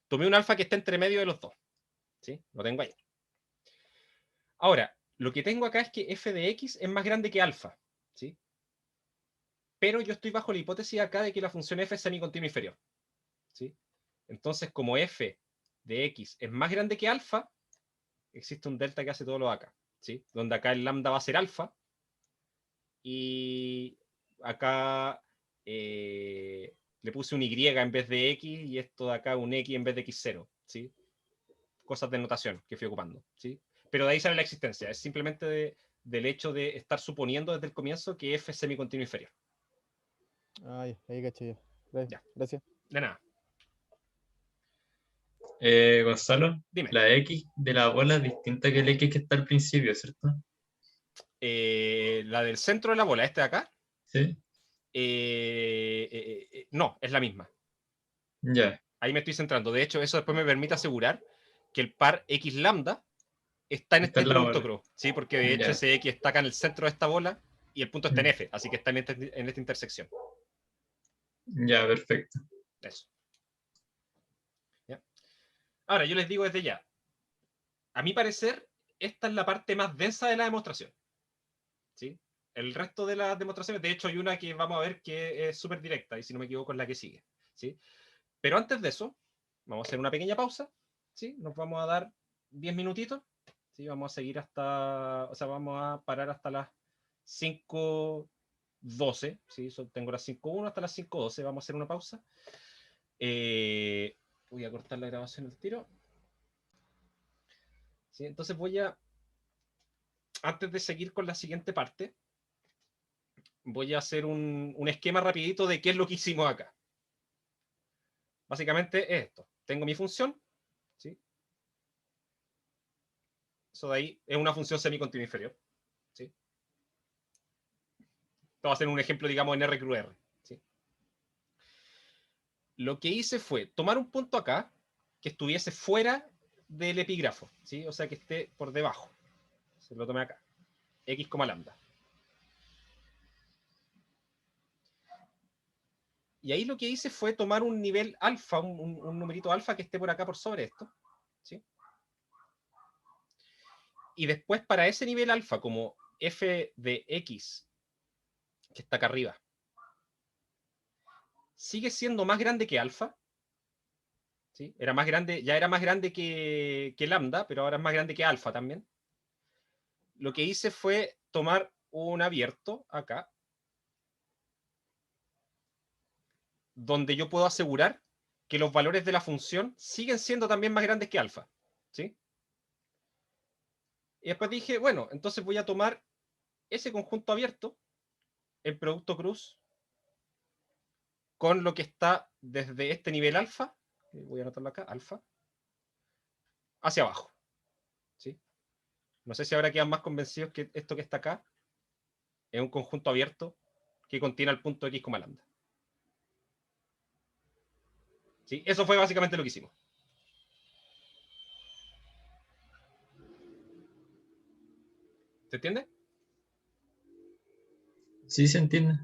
Tomé un alfa que está entre medio de los dos, ¿sí? Lo tengo ahí. Ahora, lo que tengo acá es que f de x es más grande que alfa, ¿sí? Pero yo estoy bajo la hipótesis acá de que la función f es semicontinua inferior, ¿sí? Entonces, como f de x es más grande que alfa, existe un delta que hace todo lo de acá, ¿sí? Donde acá el lambda va a ser alfa y acá le puse un y en vez de x y esto de acá un x en vez de x0, ¿sí? Cosas de notación que fui ocupando, ¿sí? Pero de ahí sale la existencia, es simplemente del hecho de estar suponiendo desde el comienzo que f es semicontinuo inferior. Ah, ya, ahí caché ya. Ya. Gracias. De nada. Gonzalo, Dime. la X de la bola es distinta que el X que está al principio, ¿cierto? La del centro de la bola, de acá. Sí. No, es la misma. Ya. Ahí me estoy centrando. De hecho, eso después me permite asegurar que el par X lambda está en Está este en la producto bola. cruz, ¿sí? Porque de hecho Ya. ese X está acá en el centro de esta bola y el punto está en Mm. F, así que está en esta intersección. Ya, perfecto. Eso. ¿Ya? Ahora, yo les digo desde ya, a mi parecer, esta es la parte más densa de la demostración, ¿sí? El resto de las demostraciones, de hecho hay una que vamos a ver que es súper directa, y si no me equivoco es la que sigue, ¿sí? Pero antes de eso, vamos a hacer una pequeña pausa, ¿sí? Nos vamos a dar 10 minutitos, ¿sí? Vamos a seguir hasta, o sea, vamos a parar hasta las 5:12, ¿sí? Tengo las 5:01 hasta las 5:12, vamos a hacer una pausa. Voy a cortar la grabación al tiro. ¿Sí? Entonces antes de seguir con la siguiente parte, voy a hacer un esquema rapidito de qué es lo que hicimos acá. Básicamente es esto. Tengo mi función, ¿sí? Eso de ahí es una función semicontinua inferior, ¿sí? Esto va a ser un ejemplo, digamos, en RQR, ¿sí? Lo que hice fue tomar un punto acá que estuviese fuera del epígrafo, ¿sí? O sea, que esté por debajo. Se lo tomé acá. X, lambda. Y ahí lo que hice fue tomar un nivel alfa, un numerito alfa que esté por acá por sobre esto, ¿sí? Y después para ese nivel alfa, como f de x, que está acá arriba, sigue siendo más grande que alfa, ¿sí? Era más grande, ya era más grande que lambda, pero ahora es más grande que alfa también. Lo que hice fue tomar un abierto acá, donde yo puedo asegurar que los valores de la función siguen siendo también más grandes que alfa, ¿sí? Y después dije, bueno, entonces voy a tomar ese conjunto abierto, el producto cruz, con lo que está desde este nivel alfa, voy a anotarlo acá, alfa, hacia abajo, ¿sí? No sé si ahora quedan más convencidos que esto que está acá es un conjunto abierto que contiene al punto X, lambda. ¿Sí? Eso fue básicamente lo que hicimos. ¿Se entiende? Sí, se entiende.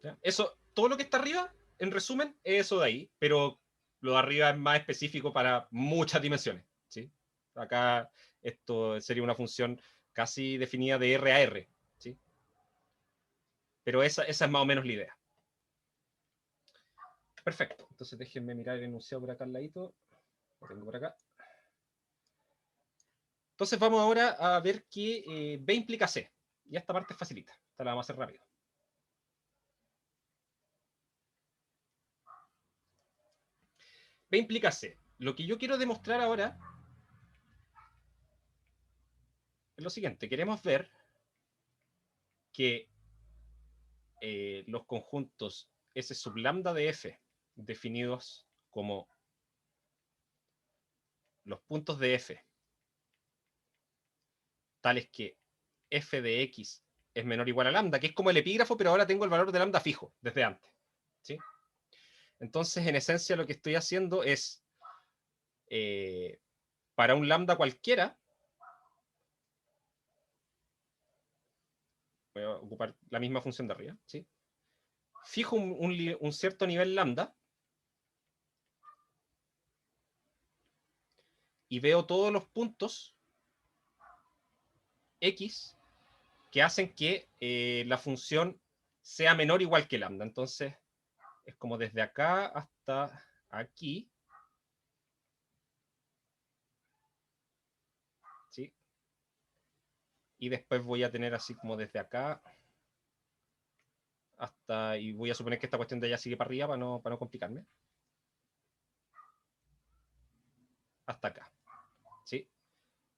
¿Ya? Eso, todo lo que está arriba, en resumen, es eso de ahí, pero lo de arriba es más específico para muchas dimensiones, ¿sí? Acá esto sería una función casi definida de R a R, ¿sí? Pero esa es más o menos la idea. Perfecto. Entonces déjenme mirar el enunciado por acá al ladito. Lo tengo por acá. Entonces vamos ahora a ver que B implica C. Y esta parte es facilita. Esta la vamos a hacer rápido. B implica C. Lo que yo quiero demostrar ahora es lo siguiente. Queremos ver que los conjuntos S sub lambda de F, definidos como los puntos de F, tales que F de X es menor o igual a lambda, que es como el epígrafo, pero ahora tengo el valor de lambda fijo, desde antes, ¿sí? Entonces, en esencia, lo que estoy haciendo es, para un lambda cualquiera, voy a ocupar la misma función de arriba, ¿sí? Fijo un cierto nivel lambda y veo todos los puntos X que hacen que la función sea menor o igual que lambda. Entonces, es como desde acá hasta aquí, ¿sí? Y después voy a tener así como desde acá hasta, y voy a suponer que esta cuestión de allá sigue para arriba para no complicarme. Hasta acá, ¿sí?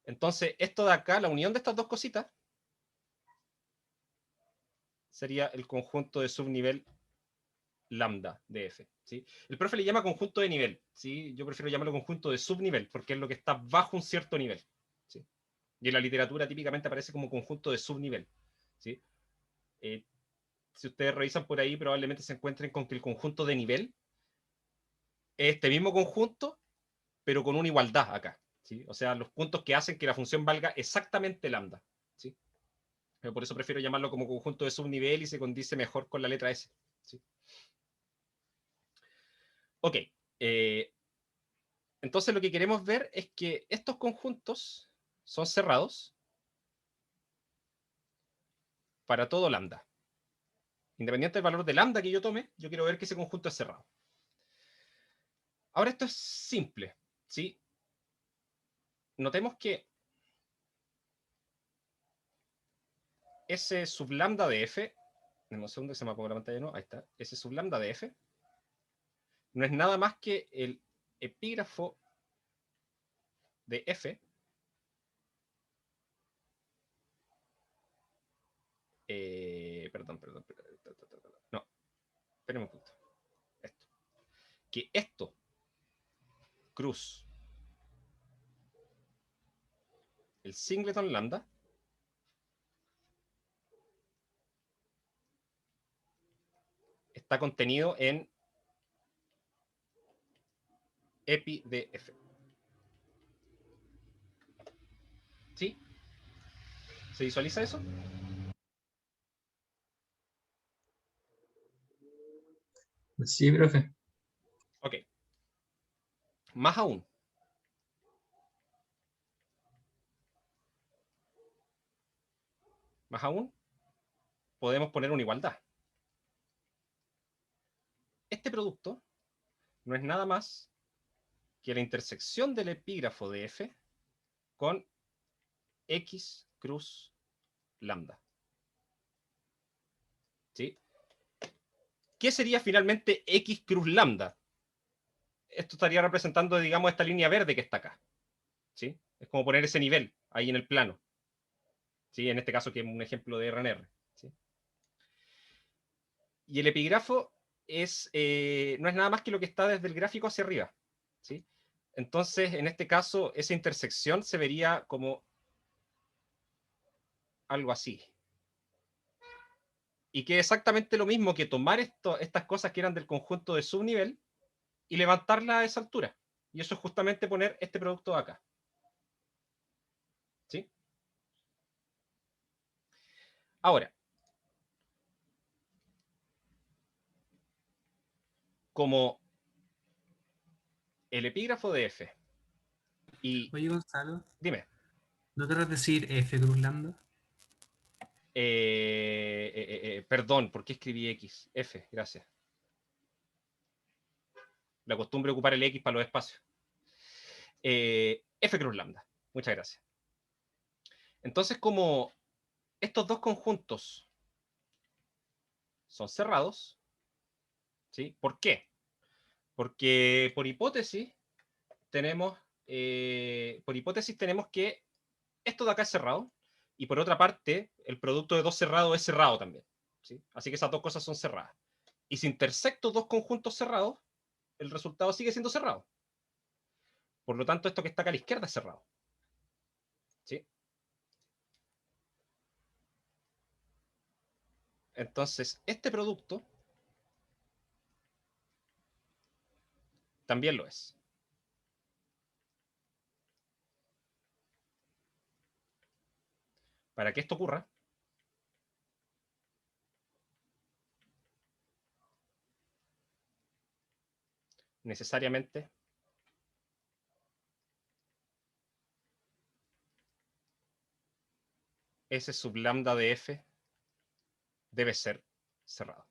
Entonces, esto de acá, la unión de estas dos cositas, sería el conjunto de subnivel lambda de F, ¿sí? El profe le llama conjunto de nivel, ¿sí? Yo prefiero llamarlo conjunto de subnivel, porque es lo que está bajo un cierto nivel, ¿sí? Y en la literatura típicamente aparece como conjunto de subnivel, ¿sí? Si ustedes revisan por ahí, probablemente se encuentren con que el conjunto de nivel es este mismo conjunto, pero con una igualdad acá, ¿sí? O sea, los puntos que hacen que la función valga exactamente lambda, ¿sí? Pero por eso prefiero llamarlo como conjunto de subnivel y se condice mejor con la letra S, ¿sí? Ok. Entonces lo que queremos ver es que estos conjuntos son cerrados para todo lambda. Independiente del valor de lambda que yo tome, yo quiero ver que ese conjunto es cerrado. Ahora esto es simple, ¿sí? Notemos que S sub lambda de F, en un segundo que se me apagó la pantalla, no, ahí está, S sub lambda de F, no es nada más que el epígrafo de F perdón. No, espérenme un punto. Esto. Que esto, cruz, el singleton lambda, está contenido en epi de F. ¿Sí? ¿Se visualiza eso? Sí, profe. Ok. Más aún. Más aún, podemos poner una igualdad. Este producto no es nada más que la intersección del epígrafo de F con X cruz lambda. ¿Sí? ¿Qué sería finalmente X cruz lambda? Esto estaría representando, digamos, esta línea verde que está acá. ¿Sí? Es como poner ese nivel ahí en el plano. ¿Sí? En este caso, que es un ejemplo de RNR. ¿Sí? Y el epígrafo es, no es nada más que lo que está desde el gráfico hacia arriba. ¿Sí? Entonces, en este caso, esa intersección se vería como algo así. Y que es exactamente lo mismo que tomar estas cosas que eran del conjunto de subnivel y levantarla a esa altura. Y eso es justamente poner este producto de acá. ¿Sí? Ahora, como el epígrafo de F y... Oye, Gonzalo, Dime. ¿no querrás decir F cruz lambda? Perdón, ¿por qué escribí X? F, gracias. La costumbre de ocupar el X para los espacios. F cruz lambda. Muchas gracias. Entonces, como estos dos conjuntos son cerrados, ¿sí? ¿Por qué? Porque por hipótesis tenemos que esto de acá es cerrado, y por otra parte, el producto de dos cerrados es cerrado también. ¿Sí? Así que esas dos cosas son cerradas. Y si intersecto dos conjuntos cerrados, el resultado sigue siendo cerrado. Por lo tanto, esto que está acá a la izquierda es cerrado. ¿Sí? Entonces, este producto también lo es. Para que esto ocurra, necesariamente ese sub lambda de F debe ser cerrado.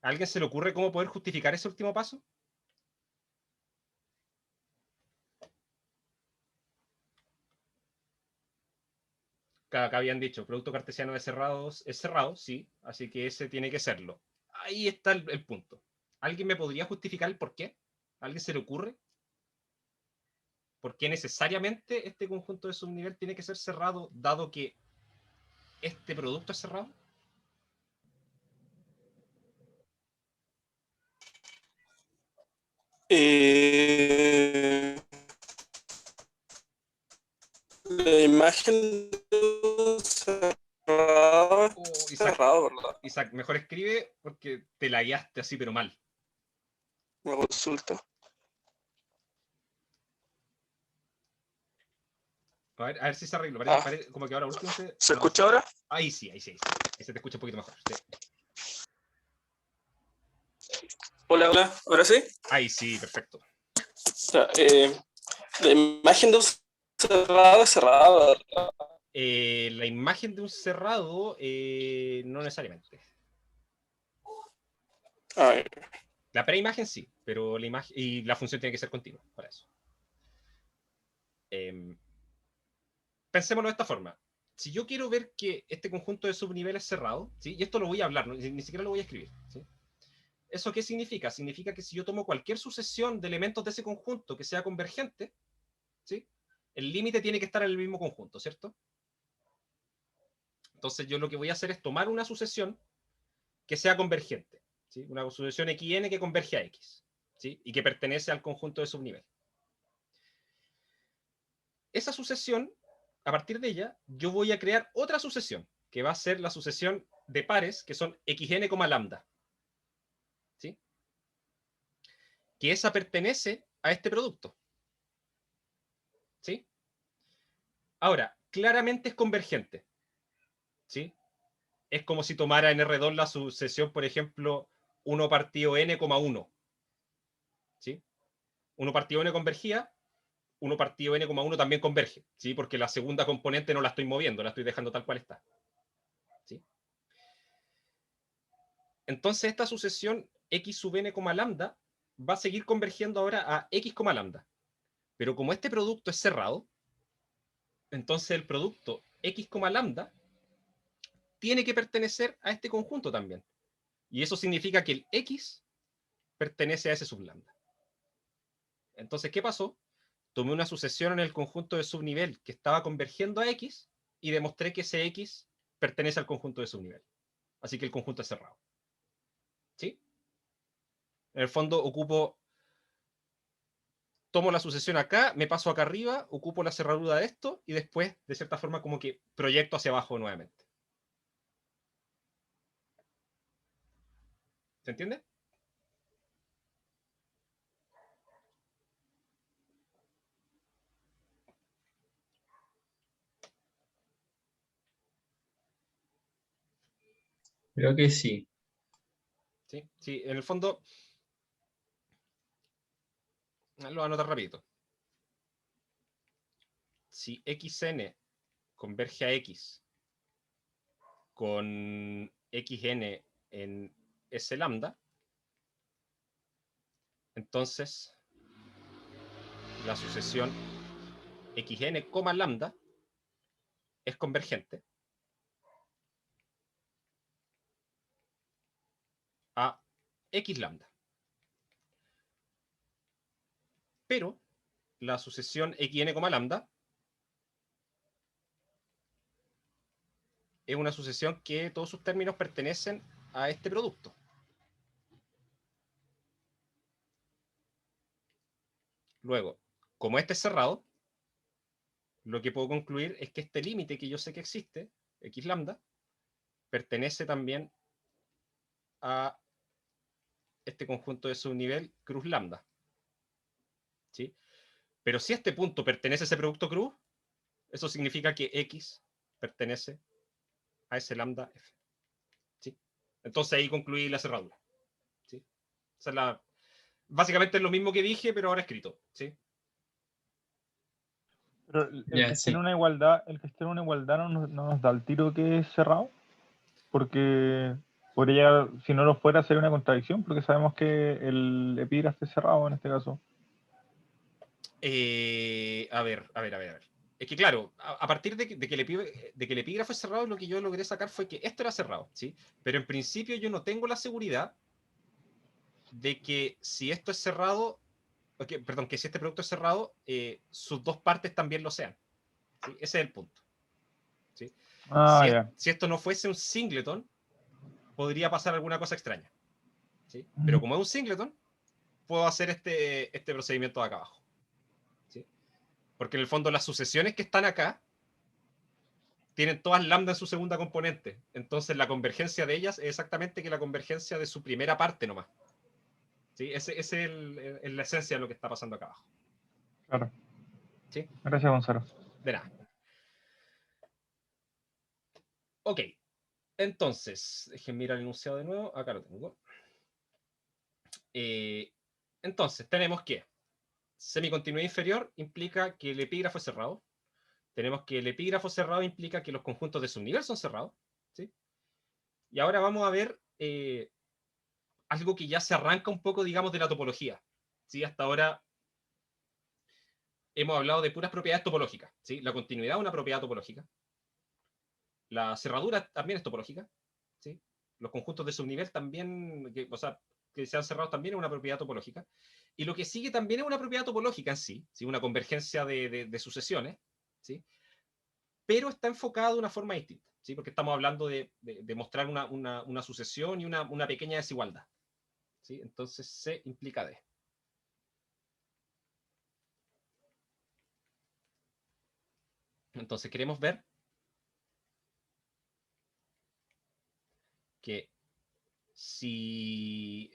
¿A alguien se le ocurre cómo poder justificar ese último paso? Acá habían dicho, producto cartesiano de cerrados es cerrado, sí, así que ese tiene que serlo. Ahí está el punto. ¿Alguien me podría justificar el por qué? ¿A alguien se le ocurre? ¿Por qué necesariamente este conjunto de subnivel tiene que ser cerrado, dado que este producto es cerrado? La imagen cerrado, cerrado, ¿verdad? Isaac, mejor escribe porque te la guiaste así, pero mal. Me consulta. A ver si se arregló. Como que ahora último ¿Se escucha ahora? Ahí sí. Ahí se te escucha un poquito mejor. Sí. Hola, ¿ahora sí? Ahí sí, perfecto. Ya, la imagen de un cerrado es cerrado. La imagen de un cerrado, no necesariamente. La preimagen sí, pero la imagen y la función tiene que ser continua para eso. Pensémoslo de esta forma. Si yo quiero ver que este conjunto de subnivel es cerrado, ¿sí? Y esto lo voy a hablar, ni siquiera lo voy a escribir, ¿sí? ¿Eso qué significa? Significa que si yo tomo cualquier sucesión de elementos de ese conjunto que sea convergente, ¿sí? El límite tiene que estar en el mismo conjunto, ¿cierto? Entonces yo lo que voy a hacer es tomar una sucesión que sea convergente, ¿sí? Una sucesión xn que converge a x, ¿sí? Y que pertenece al conjunto de subnivel. Esa sucesión, a partir de ella, yo voy a crear otra sucesión, que va a ser la sucesión de pares, que son xn, lambda. ¿Sí? Que esa pertenece a este producto. ¿Sí? Ahora, claramente es convergente. ¿Sí? Es como si tomara en R2 la sucesión, por ejemplo, 1 partido n, 1. ¿Sí? 1 partido n convergía, 1 partido n,1 también converge, ¿sí? Porque la segunda componente no la estoy moviendo, la estoy dejando tal cual está. ¿Sí? Entonces esta sucesión x sub n, lambda va a seguir convergiendo ahora a x, lambda. Pero como este producto es cerrado, entonces el producto x, lambda tiene que pertenecer a este conjunto también. Y eso significa que el x pertenece a ese sublambda. Entonces, ¿qué pasó? Tomé una sucesión en el conjunto de subnivel que estaba convergiendo a x y demostré que ese x pertenece al conjunto de subnivel. Así que el conjunto es cerrado. ¿Sí? En el fondo tomo la sucesión acá, me paso acá arriba, ocupo la cerradura de esto y después, de cierta forma, como que proyecto hacia abajo nuevamente. ¿Se entiende? Creo que sí. Sí, en el fondo, lo voy a anotar rapidito. Si xn converge a x con xn en S lambda, entonces la sucesión xn, lambda es convergente a x lambda. Pero la sucesión xn, lambda es una sucesión que todos sus términos pertenecen a este producto. Luego, como este es cerrado, lo que puedo concluir es que este límite que yo sé que existe, x lambda, pertenece también a este conjunto de subnivel cruz lambda. ¿Sí? Pero si este punto pertenece a ese producto cruz, eso significa que x pertenece a ese lambda f. ¿Sí? Entonces ahí concluí la cerradura. ¿Sí? Esa es básicamente es lo mismo que dije, pero ahora escrito. ¿Sí? Pero el Ya, que esté sí. en una igualdad, no nos da el tiro que es cerrado, porque podría, si no lo fuera, sería una contradicción, porque sabemos que el epígrafe es cerrado en este caso. A ver. Es que claro, a partir de que el epígrafo es cerrado, lo que yo logré sacar fue que esto era cerrado, ¿sí? Pero en principio yo no tengo la seguridad de que si esto es cerrado, perdón, que si este producto es cerrado, sus dos partes también lo sean. ¿Sí? Ese es el punto. ¿Sí? Ya. Si esto no fuese un singleton, podría pasar alguna cosa extraña. ¿Sí? Pero como es un singleton, puedo hacer este procedimiento de acá abajo. ¿Sí? Porque en el fondo las sucesiones que están acá tienen todas lambda en su segunda componente. Entonces la convergencia de ellas es exactamente que la convergencia de su primera parte nomás. ¿Sí? Ese es la esencia de lo que está pasando acá abajo. Claro. ¿Sí? Gracias, Gonzalo. De nada. Ok, entonces, déjenme mirar el enunciado de nuevo. Acá lo tengo. Entonces, tenemos que semicontinuidad inferior implica que el epígrafo es cerrado. Tenemos que el epígrafo cerrado implica que los conjuntos de subnivel son cerrados. ¿Sí? Y ahora vamos a ver algo que ya se arranca un poco, digamos, de la topología. ¿Sí? Hasta ahora hemos hablado de puras propiedades topológicas. ¿Sí? La continuidad es una propiedad topológica. La cerradura también es topológica. ¿Sí? Los conjuntos de subnivel también, o sea, que sean cerrados también es una propiedad topológica. Y lo que sigue también es una propiedad topológica en sí, ¿sí? Una convergencia de sucesiones, ¿sí? Pero está enfocado de una forma distinta, ¿sí? Porque estamos hablando de mostrar una sucesión y una pequeña desigualdad. ¿Sí? Entonces C implica D. Entonces queremos ver que si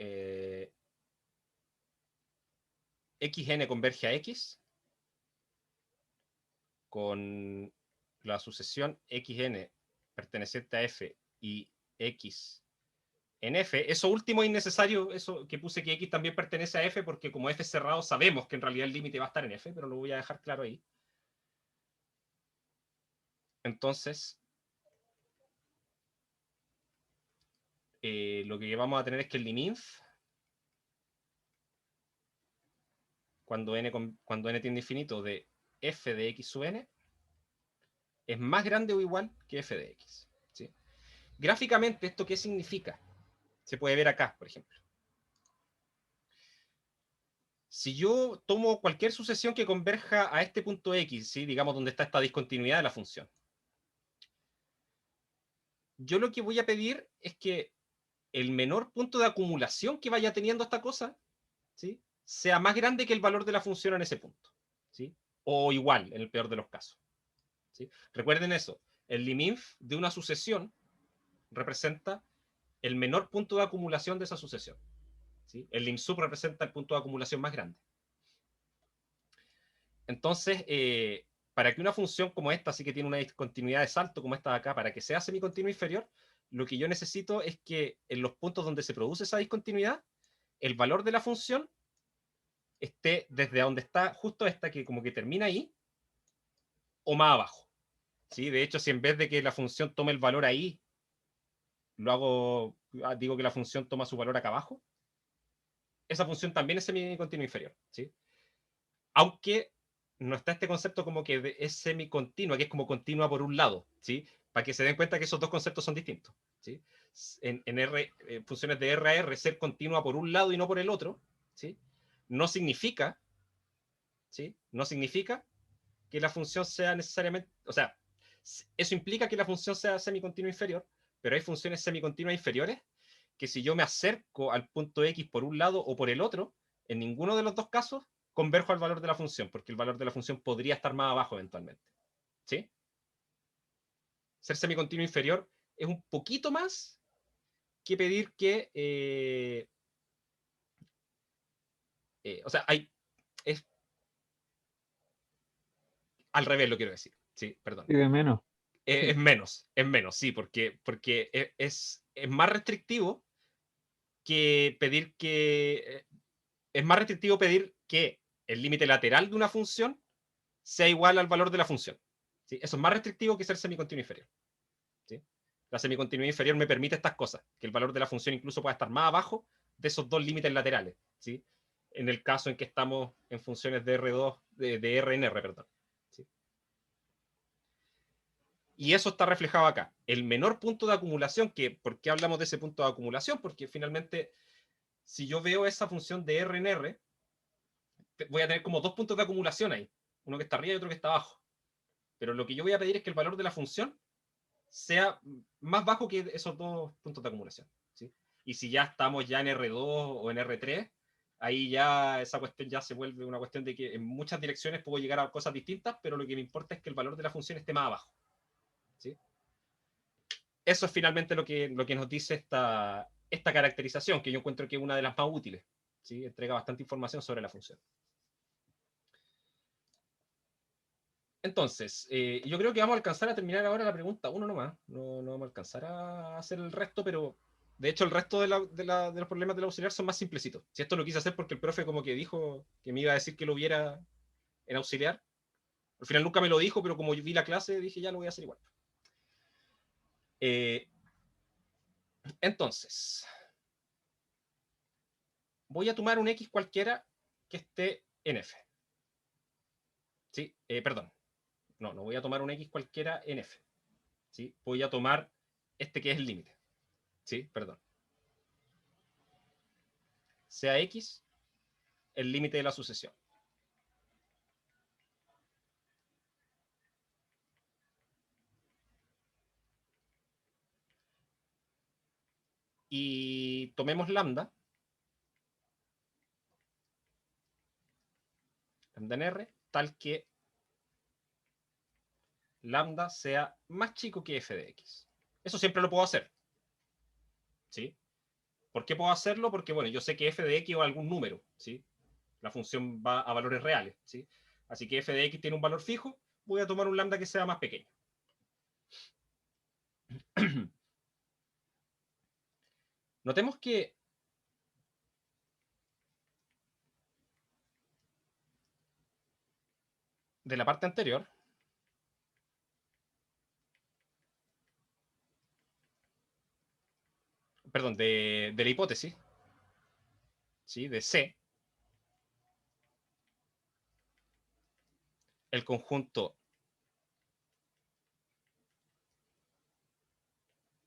xn converge a x con la sucesión xn perteneciente a f y x en f, eso último es innecesario, eso que puse que x también pertenece a f, porque como f es cerrado sabemos que en realidad el límite va a estar en f, pero lo voy a dejar claro ahí. Entonces, lo que vamos a tener es que el liminf, cuando n tiende a infinito de f de x sub n, es más grande o igual que f de x. ¿Sí? Gráficamente, ¿esto qué significa? Se puede ver acá, por ejemplo. Si yo tomo cualquier sucesión que converja a este punto x, ¿sí? Digamos donde está esta discontinuidad de la función, yo lo que voy a pedir es que el menor punto de acumulación que vaya teniendo esta cosa, ¿sí? Sea más grande que el valor de la función en ese punto, ¿sí? O igual, en el peor de los casos. ¿Sí? Recuerden eso, el liminf de una sucesión representa el menor punto de acumulación de esa sucesión. ¿Sí? El lim_sub representa el punto de acumulación más grande. Entonces, para que una función como esta, sí que tiene una discontinuidad de salto como esta de acá, para que sea semicontinua inferior, lo que yo necesito es que en los puntos donde se produce esa discontinuidad, el valor de la función esté desde donde está justo esta, que como que termina ahí, o más abajo. ¿Sí? De hecho, si en vez de que la función tome el valor ahí, lo hago, digo que la función toma su valor acá abajo, esa función también es semicontinua inferior. ¿Sí? Aunque no está este concepto como que es semicontinua, que es como continua por un lado, ¿sí? Para que se den cuenta que esos dos conceptos son distintos, ¿sí? En funciones de R a R, ser continua por un lado y no por el otro, ¿sí? No significa, ¿sí? No significa que la función sea necesariamente, o sea, eso implica que la función sea semicontinua inferior, pero hay funciones semicontinuas inferiores que si yo me acerco al punto X por un lado o por el otro, en ninguno de los dos casos converjo al valor de la función, porque el valor de la función podría estar más abajo eventualmente. ¿Sí? Ser semicontinuo inferior es un poquito más que pedir que... o sea, es al revés lo quiero decir. Sí, perdón. Y de menos. Es menos, sí, porque es más restrictivo que pedir que... es más restrictivo pedir que el límite lateral de una función sea igual al valor de la función. ¿Sí? Eso es más restrictivo que ser semicontinuo inferior. ¿Sí? La semicontinuidad inferior me permite estas cosas, que el valor de la función incluso pueda estar más abajo de esos dos límites laterales. ¿Sí? En el caso en que estamos en funciones de R2, de R en R, perdón. ¿Sí? Y eso está reflejado acá. El menor punto de acumulación, ¿por qué hablamos de ese punto de acumulación? Porque finalmente, si yo veo esa función de R en R, voy a tener como dos puntos de acumulación ahí. Uno que está arriba y otro que está abajo. Pero lo que yo voy a pedir es que el valor de la función sea más bajo que esos dos puntos de acumulación. ¿Sí? Y si ya estamos ya en R2 o en R3, ahí ya esa cuestión ya se vuelve una cuestión de que en muchas direcciones puedo llegar a cosas distintas, pero lo que me importa es que el valor de la función esté más abajo. ¿Sí? Eso es finalmente lo que nos dice esta caracterización, que yo encuentro que es una de las más útiles. ¿Sí? Entrega bastante información sobre la función. Entonces, yo creo que vamos a alcanzar a terminar ahora la pregunta 1 nomás. No vamos a alcanzar a hacer el resto, pero de hecho el resto de los problemas del auxiliar son más simplecitos. Si esto lo quise hacer porque el profe como que dijo que me iba a decir que lo viera en auxiliar. Al final nunca me lo dijo, pero como vi la clase dije ya lo voy a hacer igual. Entonces, voy a tomar un X cualquiera que esté en F. ¿Sí? Perdón. No voy a tomar un X cualquiera en F. ¿Sí? Voy a tomar este que es el límite. ¿Sí? Perdón. Sea X el límite de la sucesión. Y tomemos lambda en R, tal que lambda sea más chico que f de x. Eso siempre lo puedo hacer. ¿Sí? ¿Por qué puedo hacerlo? Porque, bueno, yo sé que f de x es algún número, ¿sí? La función va a valores reales, ¿sí? Así que f de x tiene un valor fijo, voy a tomar un lambda que sea más pequeño. Notemos que de la parte anterior, perdón, de la hipótesis, ¿sí? De C, el conjunto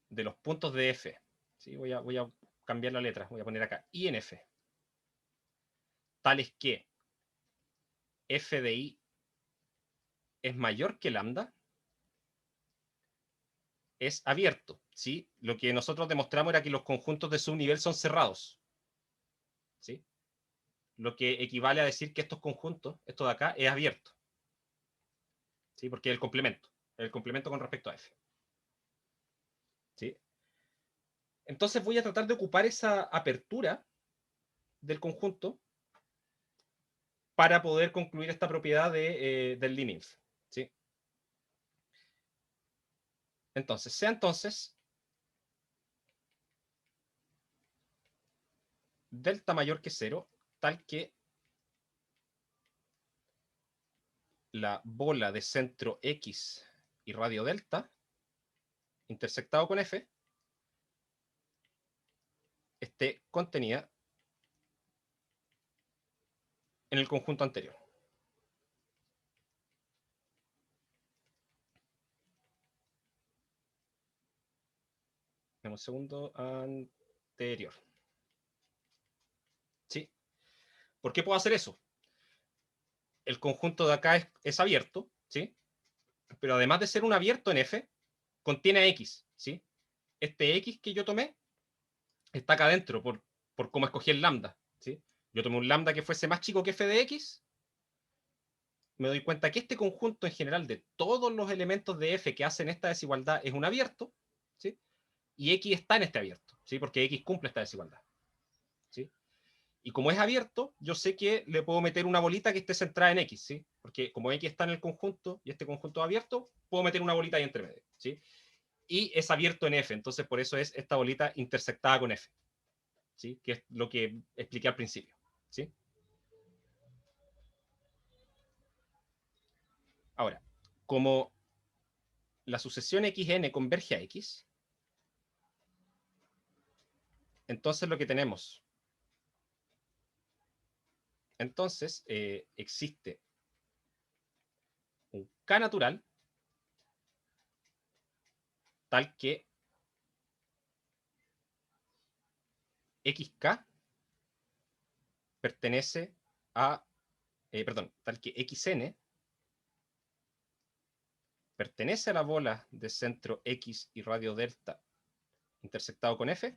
de los puntos de F, ¿sí? Voy a cambiar la letra, voy a poner acá, I en F, tales que F de I es mayor que lambda, es abierto, ¿sí? Lo que nosotros demostramos era que los conjuntos de subnivel son cerrados, ¿sí? Lo que equivale a decir que estos conjuntos, esto de acá, es abierto, ¿sí? Porque es el complemento con respecto a F, ¿sí? Entonces voy a tratar de ocupar esa apertura del conjunto para poder concluir esta propiedad del lim-inf, ¿sí? Entonces, sea entonces delta mayor que 0, tal que la bola de centro X y radio delta, intersectado con F, esté contenida en el conjunto anterior. En un segundo, anterior. ¿Sí? ¿Por qué puedo hacer eso? El conjunto de acá es abierto, ¿sí? Pero además de ser un abierto en F, contiene a X, ¿sí? Este X que yo tomé está acá adentro por cómo escogí el lambda, ¿sí? Yo tomé un lambda que fuese más chico que f de x, me doy cuenta que este conjunto en general de todos los elementos de f que hacen esta desigualdad es un abierto, ¿sí? Y x está en este abierto, ¿sí? Porque x cumple esta desigualdad, ¿sí? Y como es abierto, yo sé que le puedo meter una bolita que esté centrada en x, ¿sí? Porque como x está en el conjunto y este conjunto es abierto, puedo meter una bolita ahí entre medio, ¿sí? Y es abierto en f, entonces por eso es esta bolita intersectada con f, ¿sí? Que es lo que expliqué al principio, ¿sí? Ahora, como la sucesión xn converge a x, entonces lo que tenemos, entonces existe un k natural tal que xk pertenece a, tal que xn pertenece a la bola de centro x y radio delta intersectado con f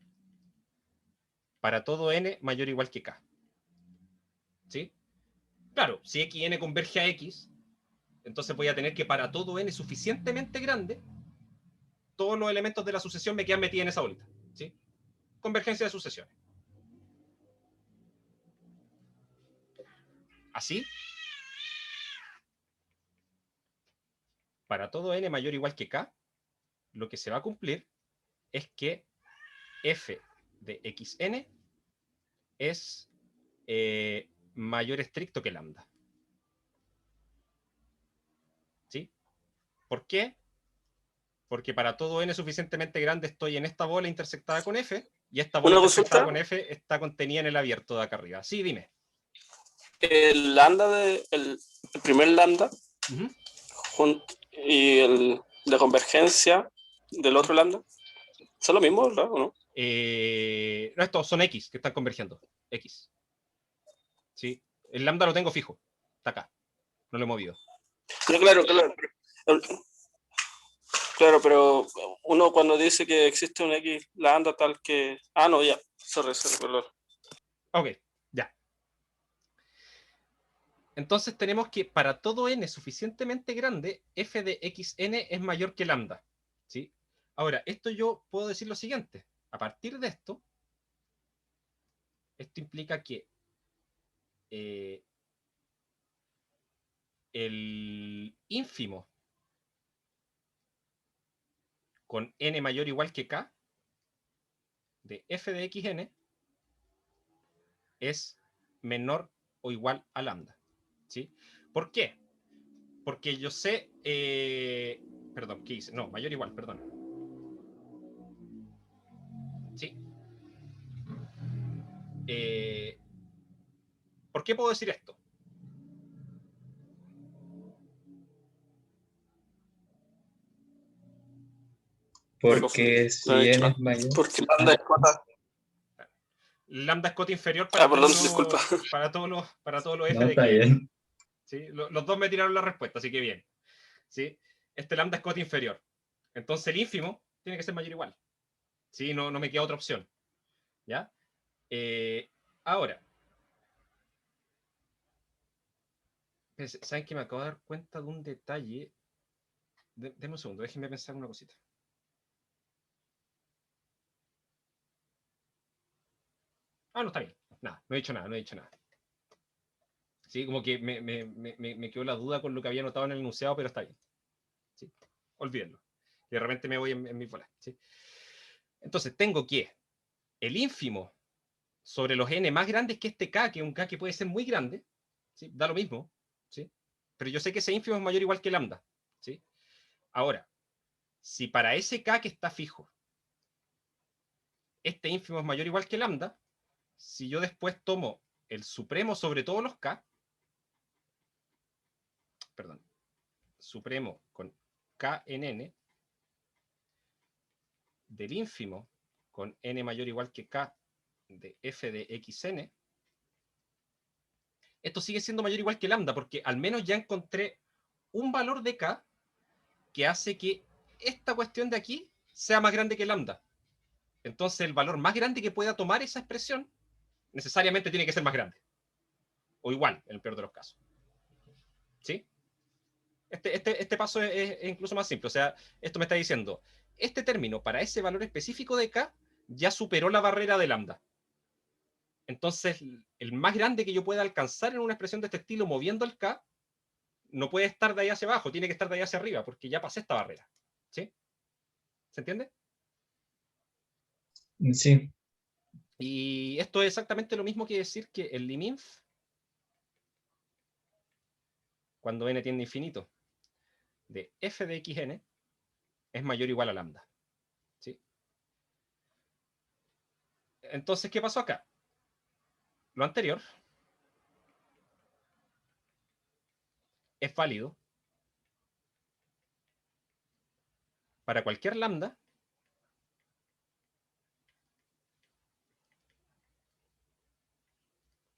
para todo n mayor o igual que k. ¿Sí? Claro, si xn converge a x, entonces voy a tener que para todo n suficientemente grande, todos los elementos de la sucesión me quedan metidos en esa bolita, ¿sí? Convergencia de sucesiones. Así. para todo n mayor o igual que k, lo que se va a cumplir es que f de xn es mayor estricto que lambda. ¿Sí? ¿Por qué? Porque para todo n suficientemente grande estoy en esta bola intersectada con f, y esta bola intersectada con f está contenida en el abierto de acá arriba. Sí, dime. El lambda el primer lambda y el de convergencia del otro lambda son lo mismo, ¿verdad? ¿O no? No, estos son x que están convergiendo. X. ¿Sí? El lambda lo tengo fijo. Está acá. No lo he movido. No, claro. Claro, pero uno cuando dice que existe un x lambda tal que... Ah, no, ya. Sorry, perdón. Ok, ya. Entonces tenemos que para todo n suficientemente grande, f de xn es mayor que lambda. ¿Sí? Ahora, esto yo puedo decir lo siguiente. A partir de esto, esto implica que el ínfimo con n mayor o igual que k de f de xn es menor o igual a lambda. ¿Sí? ¿Por qué? Porque yo sé... perdón, ¿qué hice? No, mayor o igual, perdón. ¿Sí? ¿Por qué puedo decir esto? Porque si n es mayor... Porque lambda es cota. Lambda es cota inferior para, perdón, disculpa. para todos los f no, de está x. bien. ¿Sí? Los dos me tiraron la respuesta, así que bien. ¿Sí? Este lambda es cota inferior. Entonces el ínfimo tiene que ser mayor o igual. ¿Sí? No me queda otra opción. ¿Ya? Ahora. ¿Saben que me acabo de dar cuenta de un detalle? Denme un segundo, déjenme pensar una cosita. Ah, no, está bien. Nada, no he dicho nada. Sí, como que me quedó la duda con lo que había notado en el enunciado, pero está bien. Sí, olvídenlo. Y de repente me voy en mi bola. ¿Sí? Entonces tengo que el ínfimo sobre los n más grandes que este k, que es un k que puede ser muy grande, ¿sí? Da lo mismo, ¿sí? Pero yo sé que ese ínfimo es mayor o igual que lambda. ¿Sí? Ahora, si para ese k que está fijo, este ínfimo es mayor o igual que lambda, si yo después tomo el supremo sobre todos los k, perdón, supremo con k en n, del ínfimo con n mayor o igual que k de f de xn, esto sigue siendo mayor o igual que lambda, porque al menos ya encontré un valor de k que hace que esta cuestión de aquí sea más grande que lambda. Entonces el valor más grande que pueda tomar esa expresión necesariamente tiene que ser más grande. O igual, en el peor de los casos. ¿Sí? Este paso es incluso más simple. O sea, esto me está diciendo, este término para ese valor específico de k ya superó la barrera de lambda. Entonces, el más grande que yo pueda alcanzar en una expresión de este estilo moviendo el k no puede estar de ahí hacia abajo, tiene que estar de ahí hacia arriba, porque ya pasé esta barrera. ¿Sí? ¿Se entiende? Sí. Y esto es exactamente lo mismo que decir que el liminf, cuando n tiende a infinito, de f de xn es mayor o igual a lambda. ¿Sí? Entonces, ¿qué pasó acá? Lo anterior es válido para cualquier lambda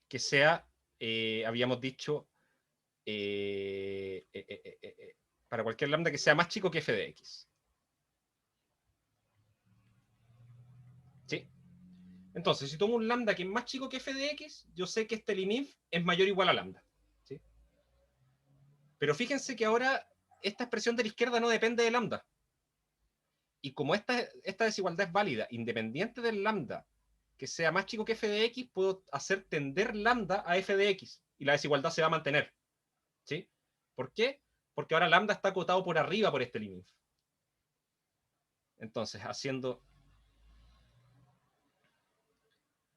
que sea, habíamos dicho, para cualquier lambda que sea más chico que f de x. ¿Sí? Entonces, si tomo un lambda que es más chico que f de x, yo sé que este liminf es mayor o igual a lambda. ¿Sí? Pero fíjense que ahora esta expresión de la izquierda no depende de lambda. Y como esta desigualdad es válida, independiente del lambda que sea más chico que f de x, puedo hacer tender lambda a f de x y la desigualdad se va a mantener. ¿Sí? ¿Por qué? porque ahora lambda está acotado por arriba por este liminf. Entonces, haciendo...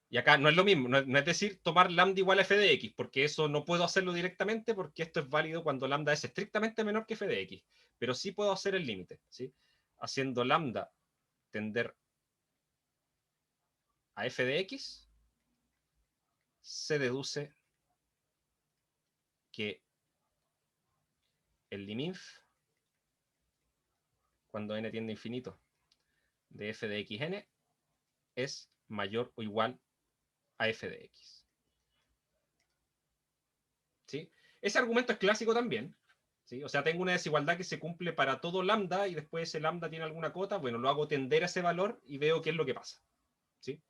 Y acá no es lo mismo, no es decir tomar lambda igual a f de x, porque eso no puedo hacerlo directamente, porque esto es válido cuando lambda es estrictamente menor que f de x. Pero sí puedo hacer el límite, ¿sí? Haciendo lambda tender a f de x, se deduce que el liminf, cuando n tiende a infinito, de f de x n, es mayor o igual a f de x. ¿Sí? Ese argumento es clásico también. ¿Sí? O sea, tengo una desigualdad que se cumple para todo lambda y después ese lambda tiene alguna cota, bueno, lo hago tender a ese valor y veo qué es lo que pasa. ¿Sí?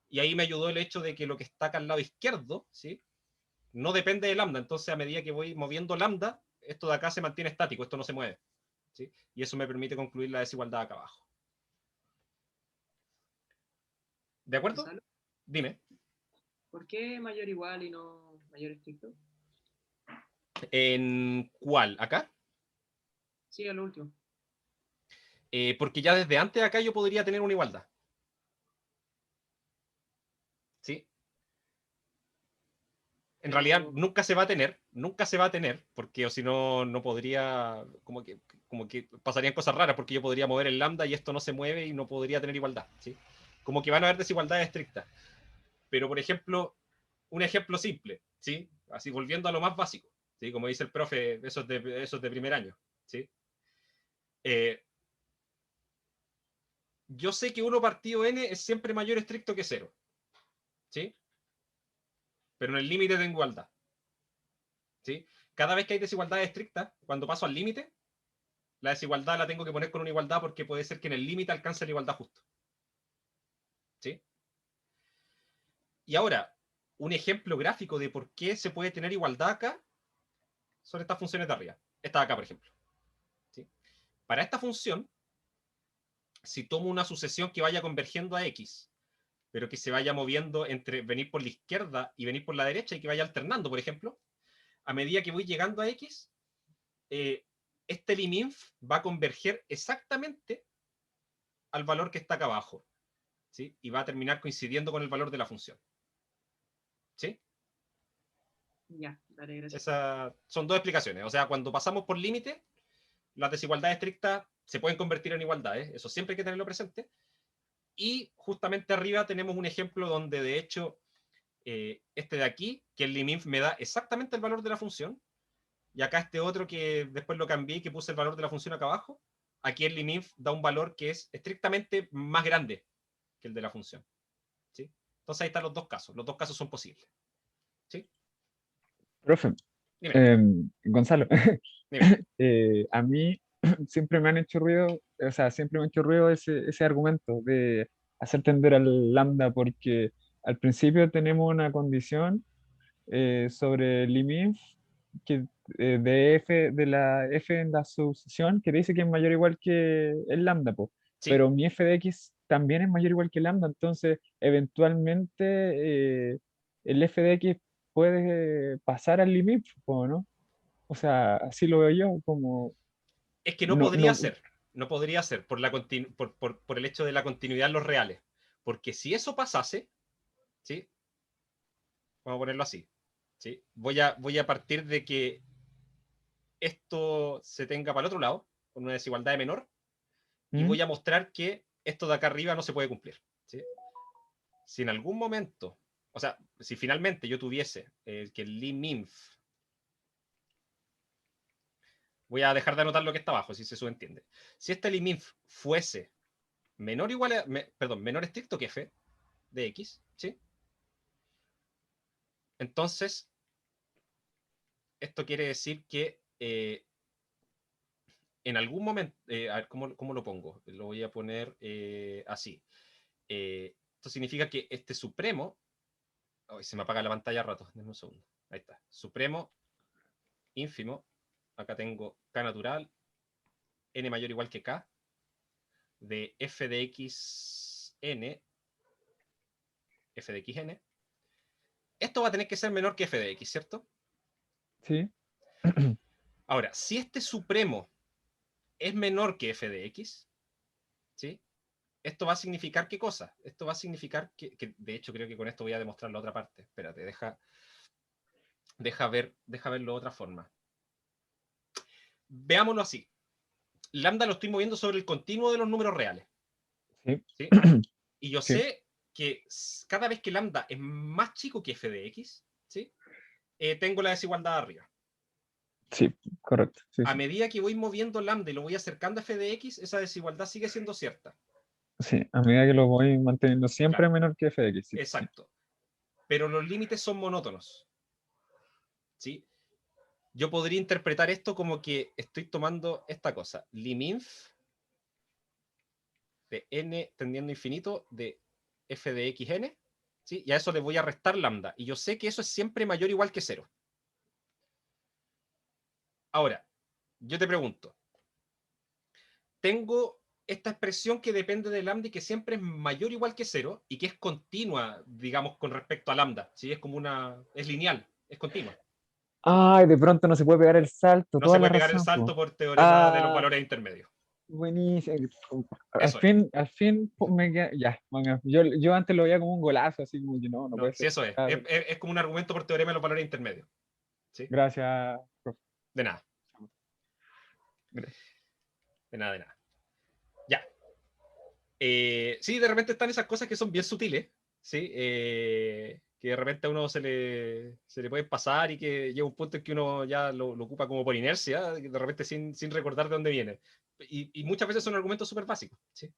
Y ahí me ayudó el hecho de que lo que está acá al lado izquierdo, ¿sí? No depende de lambda, entonces a medida que voy moviendo lambda, esto de acá se mantiene estático, esto no se mueve. ¿Sí? Y eso me permite concluir la desigualdad acá abajo. ¿De acuerdo? Gonzalo, Dime. ¿por qué mayor igual y no mayor estricto? ¿En cuál? ¿Acá? Sí, el último. Porque ya desde antes acá yo podría tener una igualdad. ¿Sí? En realidad nunca se va a tener, porque o si no, no podría, como que pasarían cosas raras, porque yo podría mover el lambda y esto no se mueve y no podría tener igualdad, ¿sí? Como que van a haber desigualdades estrictas. Pero, por ejemplo, un ejemplo simple, ¿sí? Así volviendo a lo más básico, ¿sí? Como dice el profe, esos de primer año, ¿sí? Yo sé que 1 partido n es siempre mayor estricto que 0, ¿sí? Pero en el límite de igualdad. ¿Sí? Cada vez que hay desigualdad estricta, cuando paso al límite, la desigualdad la tengo que poner con una igualdad porque puede ser que en el límite alcance la igualdad justo. ¿Sí? Y ahora, un ejemplo gráfico de por qué se puede tener igualdad acá son estas funciones de arriba. Esta de acá, por ejemplo. ¿Sí? Para esta función, si tomo una sucesión que vaya convergiendo a x, pero que se vaya moviendo entre venir por la izquierda y venir por la derecha y que vaya alternando, por ejemplo, a medida que voy llegando a x, este liminf va a converger exactamente al valor que está acá abajo, ¿sí? Y va a terminar coincidiendo con el valor de la función. ¿Sí? Ya, dale, gracias. Esas son dos explicaciones. O sea, cuando pasamos por límite, las desigualdades estrictas se pueden convertir en igualdades. Eso siempre hay que tenerlo presente. Y justamente arriba tenemos un ejemplo donde, de hecho, este de aquí, que el liminf me da exactamente el valor de la función, y acá este otro que después lo cambié y que puse el valor de la función acá abajo, aquí el liminf da un valor que es estrictamente más grande que el de la función. ¿Sí? Entonces ahí están los dos casos son posibles. ¿Sí? Profe, Gonzalo, a mí siempre me han hecho ruido, o sea, siempre me ha hecho ruido ese argumento de hacer tender al lambda, porque al principio tenemos una condición sobre el liminf que, de f, de la f en la sucesión que dice que es mayor o igual que el lambda, po. ¿Sí? Pero mi f de x también es mayor o igual que el lambda, entonces eventualmente el f de x puede pasar al liminf, po, ¿no? O sea, así lo veo yo, como Es que no no, podría no, ser. No podría ser por el hecho de la continuidad en los reales. Porque si eso pasase, ¿sí? Vamos a ponerlo así. ¿Sí? Voy a partir de que esto se tenga para el otro lado, con una desigualdad de menor, y ¿Mm? voy a mostrar que esto de acá arriba no se puede cumplir. ¿Sí? Si en algún momento, o sea, si finalmente yo tuviese que el liminf, voy a dejar de anotar lo que está abajo, si se subentiende. Si este liminf fuese menor o igual a, perdón, menor estricto que f de x, ¿sí? Entonces, esto quiere decir que en algún momento, a ver, ¿cómo lo pongo? Lo voy a poner así. Esto significa que este supremo, oh, se me apaga la pantalla a rato, denme un segundo. Ahí está. Supremo, ínfimo, acá tengo k natural, n mayor o igual que k, de f de x n, f de x n. Esto va a tener que ser menor que f de x, ¿cierto? Sí. Ahora, si este supremo es menor que f de x, ¿sí? Esto va a significar ¿qué cosa? Esto va a significar que de hecho creo que con esto voy a demostrar la otra parte. Espérate, deja verlo de otra forma. Veámoslo así. Lambda lo estoy moviendo sobre el continuo de los números reales. Sí. ¿Sí? Y yo Sí. sé que cada vez que lambda es más chico que f de x, ¿sí? Tengo la desigualdad arriba. Sí, correcto. Sí, A sí. medida que voy moviendo lambda y lo voy acercando a f de x, esa desigualdad sigue siendo cierta. Sí, a medida que lo voy manteniendo siempre Claro. menor que f de x. Sí, Exacto. Pero los límites son monótonos. ¿Sí? Yo podría interpretar esto como que estoy tomando esta cosa. Liminf de n tendiendo a infinito de f de x n. ¿Sí? Y a eso le voy a restar lambda. Y yo sé que eso es siempre mayor o igual que 0. Ahora, yo te pregunto. Tengo esta expresión que depende de lambda y que siempre es mayor o igual que 0 y que es continua, digamos, con respecto a lambda. ¿Sí? Es como es lineal, es continua. Ay, de pronto no se puede pegar el salto, No toda se la puede pegar el razón, salto po. por teorema de los Ah, valores intermedios. buenísimo. Eso es. Al fin me queda. Ya, venga. Yo antes lo veía como un golazo, así como que no No, puede sí, ser. eso es. Ah, Es como un argumento por teorema de los valores intermedios. ¿Sí? gracias, profe. De nada. Gracias. De nada, de nada. Ya. Sí, de repente están esas cosas que son bien sutiles, ¿sí? Que de repente a uno se le puede pasar y que llega un punto en que uno ya lo ocupa como por inercia, de repente sin recordar de dónde viene. Y muchas veces son argumentos súper básicos, ¿sí?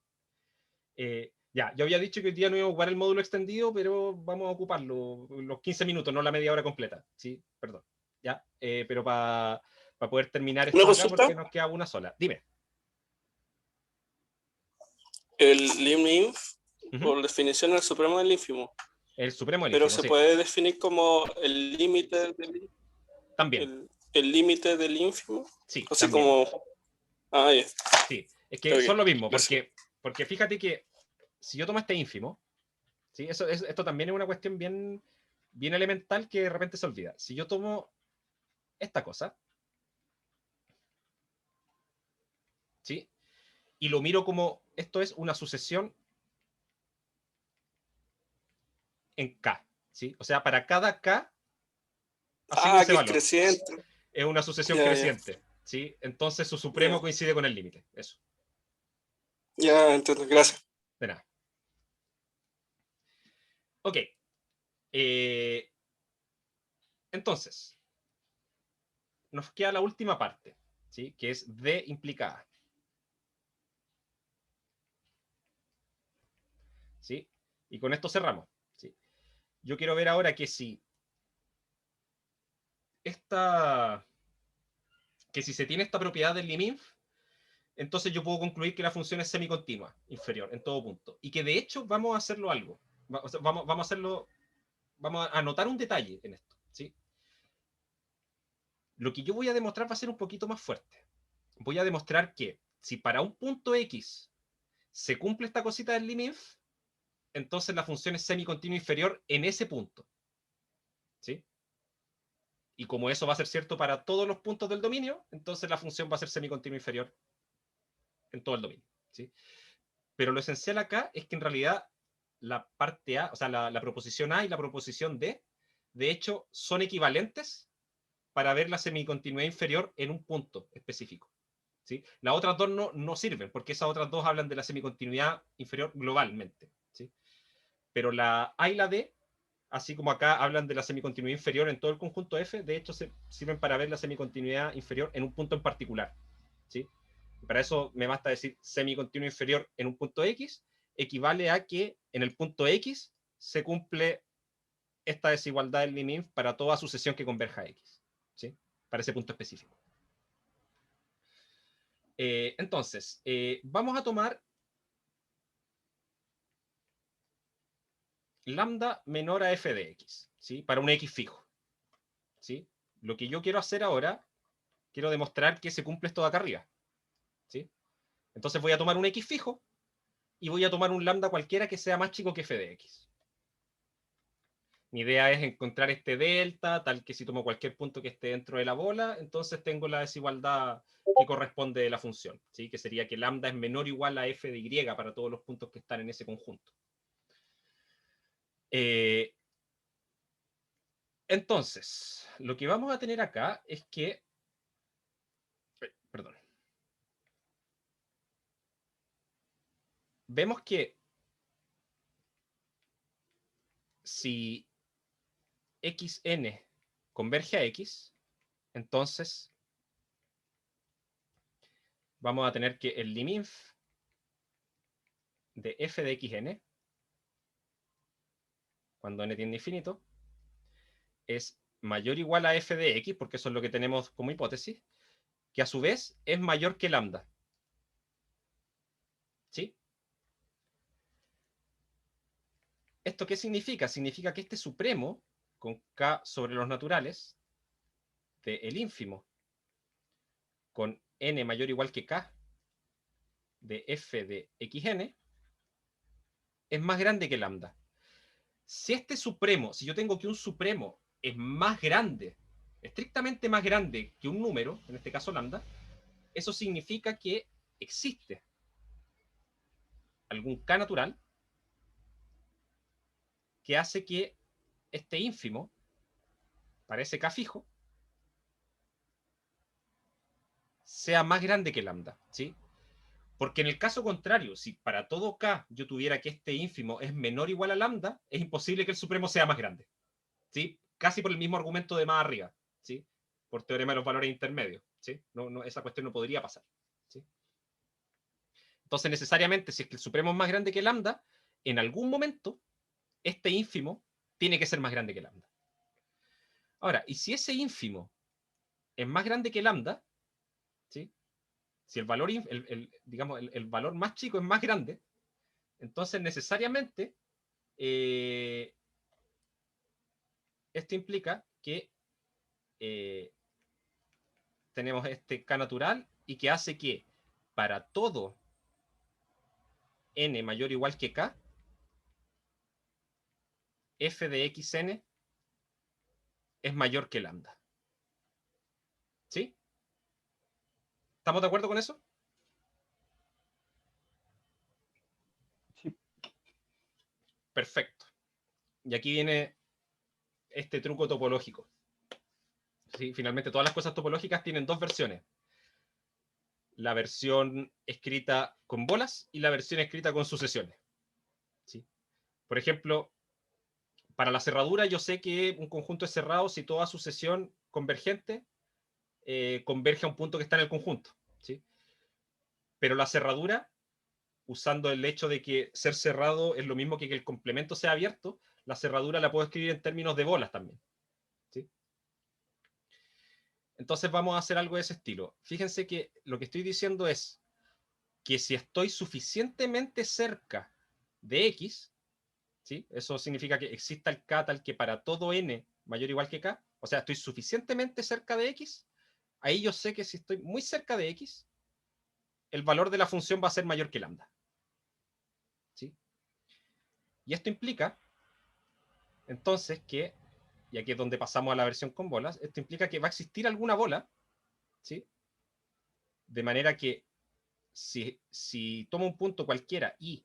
Ya, yo había dicho que hoy día no iba a ocupar el módulo extendido, pero vamos a ocuparlo los 15 minutos, no la media hora completa, ¿sí? Perdón. Ya, pero para poder terminar ¿Una esto acá, consulta? porque nos queda una sola. Dime. El lim-inf, por definición, es el supremo del ínfimo. El supremo del Pero ínfimo, se sí. puede definir como el límite del... También. El límite del ínfimo. Sí, así también. como... Ah, ya. Sí, es que Okay. son lo mismo, Gracias. porque fíjate que si yo tomo este ínfimo, ¿sí? Esto también es una cuestión bien elemental que de repente se olvida. Si yo tomo esta cosa, ¿sí? Y lo miro como esto es una sucesión en K, ¿sí? O sea, para cada K asigno ese Que es valor. creciente. Es una sucesión creciente, ¿sí? Entonces su supremo coincide con el límite. Eso. Ya, entiendo. Gracias. De nada. Ok. Entonces, nos queda la última parte, ¿sí? Que es D implicada. ¿Sí? Y con esto cerramos. ¿Sí? Yo quiero ver ahora que si se tiene esta propiedad del liminf, entonces yo puedo concluir que la función es semicontinua, inferior, en todo punto. Y que de hecho vamos a hacerlo algo. Vamos a anotar un detalle en esto. ¿Sí? Lo que yo voy a demostrar va a ser un poquito más fuerte. Voy a demostrar que si para un punto X se cumple esta cosita del liminf, entonces la función es semicontinua inferior en ese punto. ¿Sí? Y como eso va a ser cierto para todos los puntos del dominio, entonces la función va a ser semicontinua inferior en todo el dominio. ¿Sí? Pero lo esencial acá es que en realidad la parte A, o sea, la proposición A y la proposición D, de hecho, son equivalentes para ver la semicontinuidad inferior en un punto específico. ¿Sí? Las otras dos no sirven, porque esas otras dos hablan de la semicontinuidad inferior globalmente. ¿Sí? Pero la A y la D, así como acá hablan de la semicontinuidad inferior en todo el conjunto F, de hecho sirven para ver la semicontinuidad inferior en un punto en particular. ¿Sí? Y para eso me basta decir semicontinuo inferior en un punto X, equivale a que en el punto X se cumple esta desigualdad del liminf para toda sucesión que converja a X. ¿Sí? Para ese punto específico. Entonces, vamos a tomar lambda menor a f de x, ¿sí? Para un x fijo. ¿Sí? Lo que yo quiero hacer ahora, quiero demostrar que se cumple esto de acá arriba. ¿Sí? Entonces voy a tomar un x fijo y voy a tomar un lambda cualquiera que sea más chico que f de x. Mi idea es encontrar este delta, tal que si tomo cualquier punto que esté dentro de la bola, entonces tengo la desigualdad que corresponde de la función, ¿sí? Que sería que lambda es menor o igual a f de y para todos los puntos que están en ese conjunto. Entonces, lo que vamos a tener acá es que... Perdón. Vemos que si xn converge a x, entonces vamos a tener que el liminf de f de xn, cuando n tiende a infinito, es mayor o igual a f de x, porque eso es lo que tenemos como hipótesis, que a su vez es mayor que lambda. ¿Sí? ¿Esto qué significa? Significa que este supremo, con k sobre los naturales, de el ínfimo, con n mayor o igual que k, de f de xn, es más grande que lambda. Si este supremo, si yo tengo que un supremo es más grande, estrictamente más grande que un número, en este caso lambda, eso significa que existe algún k natural que hace que este ínfimo, para ese k fijo, sea más grande que lambda, ¿sí? Porque en el caso contrario, si para todo k yo tuviera que este ínfimo es menor o igual a lambda, es imposible que el supremo sea más grande, ¿sí? Casi por el mismo argumento de más arriba, ¿sí? Por teorema de los valores intermedios, ¿sí? Esa cuestión no podría pasar, ¿sí? Entonces, necesariamente, si es que el supremo es más grande que lambda, en algún momento, este ínfimo tiene que ser más grande que lambda. Ahora, y si ese ínfimo es más grande que lambda, ¿sí? Si el valor, digamos, el valor más chico es más grande, entonces necesariamente esto implica que tenemos este k natural y que hace que para todo n mayor o igual que k, f de xn es mayor que lambda. ¿Sí? ¿Estamos de acuerdo con eso? Sí. Perfecto. Y aquí viene este truco topológico. ¿Sí? Finalmente, todas las cosas topológicas tienen dos versiones. La versión escrita con bolas y la versión escrita con sucesiones. ¿Sí? Por ejemplo, para la cerradura yo sé que un conjunto es cerrado si toda sucesión convergente converge a un punto que está en el conjunto. ¿Sí? Pero la cerradura, usando el hecho de que ser cerrado es lo mismo que el complemento sea abierto, la cerradura la puedo escribir en términos de bolas también. ¿Sí? Entonces vamos a hacer algo de ese estilo. Fíjense que lo que estoy diciendo es que si estoy suficientemente cerca de x, ¿sí? Eso significa que exista el k tal que para todo n mayor o igual que k, o sea, estoy suficientemente cerca de x, ahí yo sé que si estoy muy cerca de x, el valor de la función va a ser mayor que lambda. ¿Sí? Y esto implica, entonces, que, y aquí es donde pasamos a la versión con bolas, esto implica que va a existir alguna bola, ¿sí? De manera que si tomo un punto cualquiera y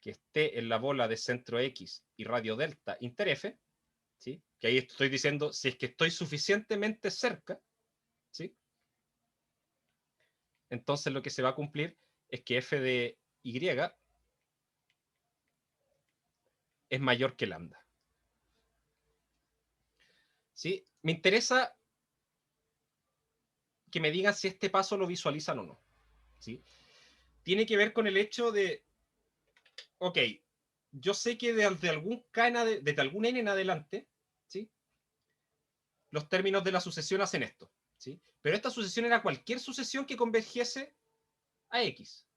que esté en la bola de centro X y radio delta inter F, ¿sí? Que ahí estoy diciendo si es que estoy suficientemente cerca, ¿sí? Entonces lo que se va a cumplir es que F de Y es mayor que lambda. ¿Sí? Me interesa que me digan si este paso lo visualizan o no. ¿Sí? Tiene que ver con el hecho de, ok, yo sé que desde algún n en adelante, ¿sí? Los términos de la sucesión hacen esto, ¿sí? Pero esta sucesión era cualquier sucesión que convergiese a X.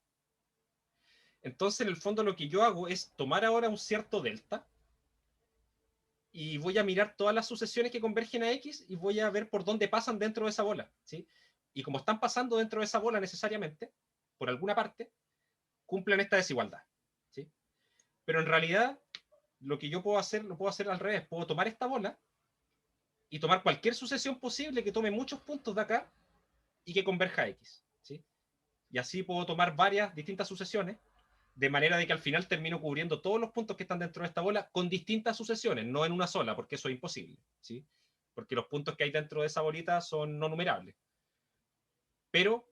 Entonces, en el fondo, lo que yo hago es tomar ahora un cierto delta y voy a mirar todas las sucesiones que convergen a X y voy a ver por dónde pasan dentro de esa bola, ¿sí? Y como están pasando dentro de esa bola necesariamente, por alguna parte, cumplen esta desigualdad, ¿sí? Pero en realidad, lo que yo puedo hacer, lo puedo hacer al revés. Puedo tomar esta bola y tomar cualquier sucesión posible que tome muchos puntos de acá y que converja a X, ¿sí? Y así puedo tomar varias distintas sucesiones, de manera de que al final termino cubriendo todos los puntos que están dentro de esta bola con distintas sucesiones, no en una sola, porque eso es imposible, ¿sí? Porque los puntos que hay dentro de esa bolita son no numerables. Pero,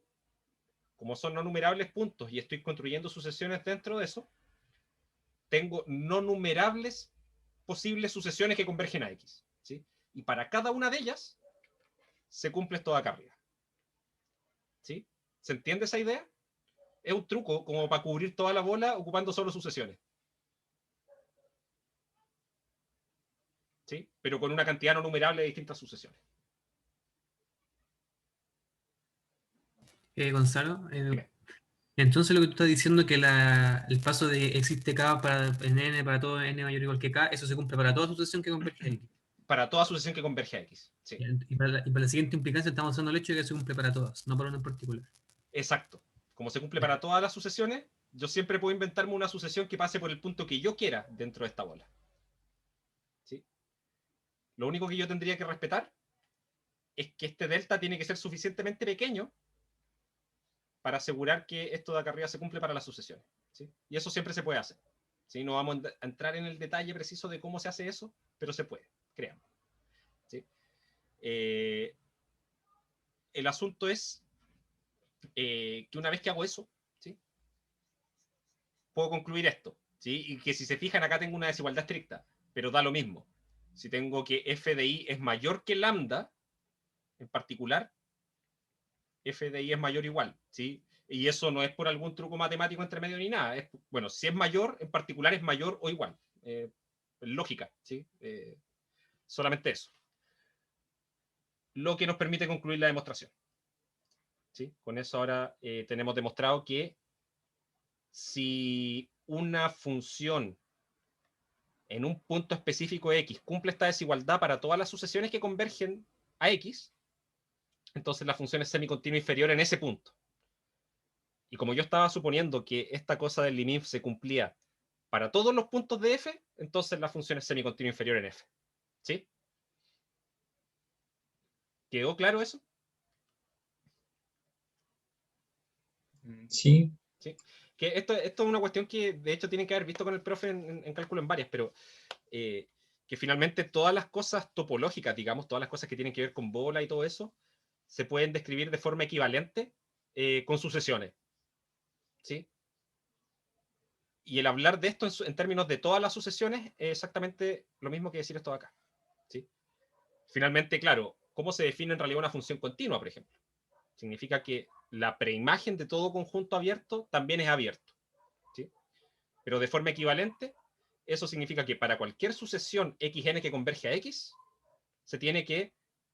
como son no numerables puntos y estoy construyendo sucesiones dentro de eso, tengo no numerables posibles sucesiones que convergen a X, ¿sí? Y para cada una de ellas se cumple esto de acá arriba, ¿sí? ¿Se entiende esa idea? Es un truco como para cubrir toda la bola ocupando solo sucesiones, ¿sí? Pero con una cantidad no numerable de distintas sucesiones. Gonzalo, entonces lo que tú estás diciendo es que el paso de existe K en N para todo N mayor o igual que K, eso se cumple para toda sucesión que converge a X. Para toda sucesión que converge a X, sí. Y para la siguiente implicancia estamos usando el hecho de que se cumple para todas, no para una en particular. Exacto. Como se cumple para todas las sucesiones, yo siempre puedo inventarme una sucesión que pase por el punto que yo quiera dentro de esta bola, ¿sí? Lo único que yo tendría que respetar es que este delta tiene que ser suficientemente pequeño para asegurar que esto de acá arriba se cumple para las sucesiones, ¿sí? Y eso siempre se puede hacer, ¿sí? No vamos a entrar en el detalle preciso de cómo se hace eso, pero se puede, créanme, ¿sí? El asunto es que una vez que hago eso, ¿sí? Puedo concluir esto, ¿sí? Y que si se fijan acá tengo una desigualdad estricta, pero da lo mismo. Si tengo que f de i es mayor que lambda, en particular, f de i es mayor o igual, ¿sí? Y eso no es por algún truco matemático entre medio ni nada. Bueno, si es mayor, en particular es mayor o igual. Lógica, ¿sí? Solamente eso. Lo que nos permite concluir la demostración, ¿sí? Con eso ahora tenemos demostrado que si una función en un punto específico X cumple esta desigualdad para todas las sucesiones que convergen a X, entonces la función es semicontinua inferior en ese punto. Y como yo estaba suponiendo que esta cosa del limit se cumplía para todos los puntos de f, entonces la función es semicontinua inferior en f. ¿Sí? ¿Quedó claro eso? Sí. ¿Sí? Que esto es una cuestión que de hecho tienen que haber visto con el profe en cálculo en varias, pero que finalmente todas las cosas topológicas, digamos, todas las cosas que tienen que ver con bola y todo eso, se pueden describir de forma equivalente con sucesiones. ¿Sí? Y el hablar de esto en términos de todas las sucesiones es exactamente lo mismo que decir esto de acá. ¿Sí? Finalmente, claro, ¿cómo se define en realidad una función continua, por ejemplo? Significa que la preimagen de todo conjunto abierto también es abierto, ¿sí? Pero de forma equivalente, eso significa que para cualquier sucesión xn que converge a x, se tiene que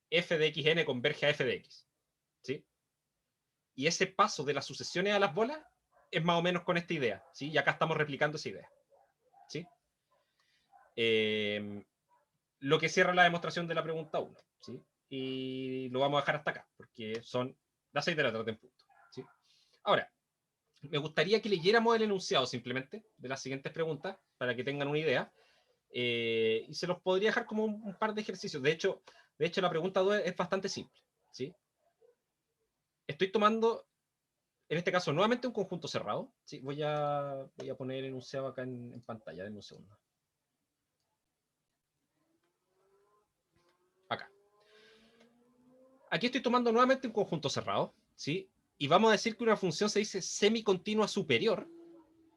f de xn converge a f de x, ¿sí? Y ese paso de las sucesiones a las bolas es más o menos con esta idea, ¿sí? Y acá estamos replicando esa idea, ¿sí? Lo que cierra la demostración de la pregunta 1, ¿sí? Y lo vamos a dejar hasta acá, porque son las 6 de la tarde en punto, ¿sí? Ahora, me gustaría que leyéramos el enunciado simplemente de las siguientes preguntas, para que tengan una idea, y se los podría dejar como un par de ejercicios. De hecho la pregunta 2 es bastante simple, ¿sí? Estoy tomando, en este caso, nuevamente un conjunto cerrado, ¿sí? Voy a poner el enunciado acá en pantalla, denme un segundo. Acá. Aquí estoy tomando nuevamente un conjunto cerrado, ¿sí? Y vamos a decir que una función se dice semicontinua superior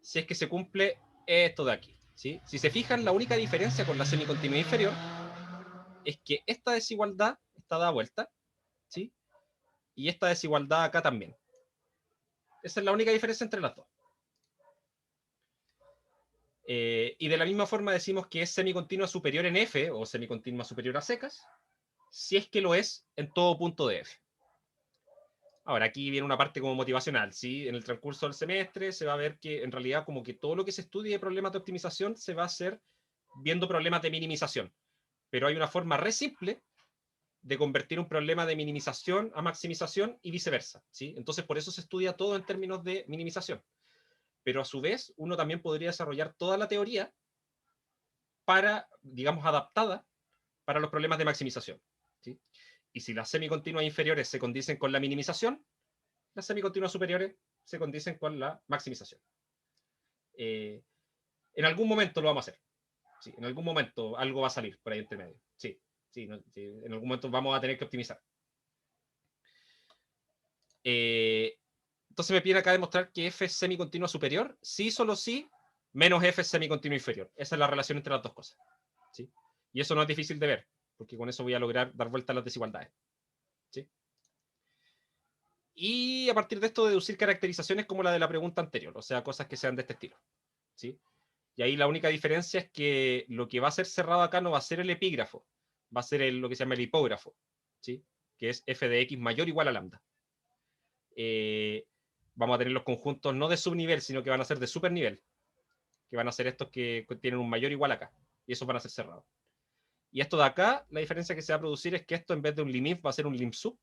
si es que se cumple esto de aquí, ¿sí? Si se fijan, la única diferencia con la semicontinuidad inferior es que esta desigualdad está dada vuelta, ¿sí? Y esta desigualdad acá también. Esa es la única diferencia entre las dos. Y de la misma forma decimos que es semicontinua superior en f, o semicontinua superior a secas, si es que lo es en todo punto de f. Ahora, aquí viene una parte como motivacional, ¿sí? En el transcurso del semestre se va a ver que en realidad como que todo lo que se estudie de problemas de optimización se va a hacer viendo problemas de minimización. Pero hay una forma re simple de convertir un problema de minimización a maximización y viceversa, ¿sí? Entonces, por eso se estudia todo en términos de minimización. Pero a su vez, uno también podría desarrollar toda la teoría para, digamos, adaptada para los problemas de maximización, ¿sí? Y si las semicontinuas inferiores se condicen con la minimización, las semicontinuas superiores se condicen con la maximización. En algún momento lo vamos a hacer. Sí, en algún momento algo va a salir por ahí entre medio. Sí, sí, en algún momento vamos a tener que optimizar. Entonces me piden acá demostrar que F es semicontinua superior, sí, solo sí, menos F es semicontinua inferior. Esa es la relación entre las dos cosas. ¿Sí? Y eso no es difícil de ver, porque con eso voy a lograr dar vuelta a las desigualdades. ¿Sí? Y a partir de esto deducir caracterizaciones como la de la pregunta anterior, o sea, cosas que sean de este estilo. ¿Sí? Y ahí la única diferencia es que lo que va a ser cerrado acá no va a ser el epígrafo, va a ser lo que se llama el hipógrafo, ¿sí? Que es f de x mayor o igual a lambda. Vamos a tener los conjuntos no de subnivel, sino que van a ser de supernivel, que van a ser estos que tienen un mayor o igual acá, y esos van a ser cerrados. Y esto de acá, la diferencia que se va a producir es que esto en vez de un limif va a ser un limsub,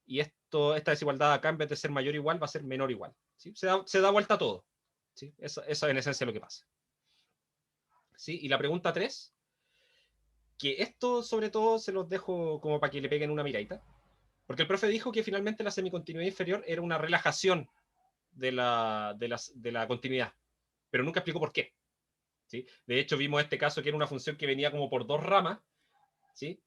y esta desigualdad acá en vez de ser mayor o igual va a ser menor o igual. ¿Sí? Se da vuelta a todo. ¿Sí? Eso es en esencia lo que pasa. ¿Sí? Y la pregunta 3, que esto sobre todo se los dejo como para que le peguen una miradita, porque el profe dijo que finalmente la semicontinuidad inferior era una relajación de la continuidad, pero nunca explicó por qué. ¿Sí? De hecho, vimos este caso que era una función que venía como por dos ramas, ¿sí?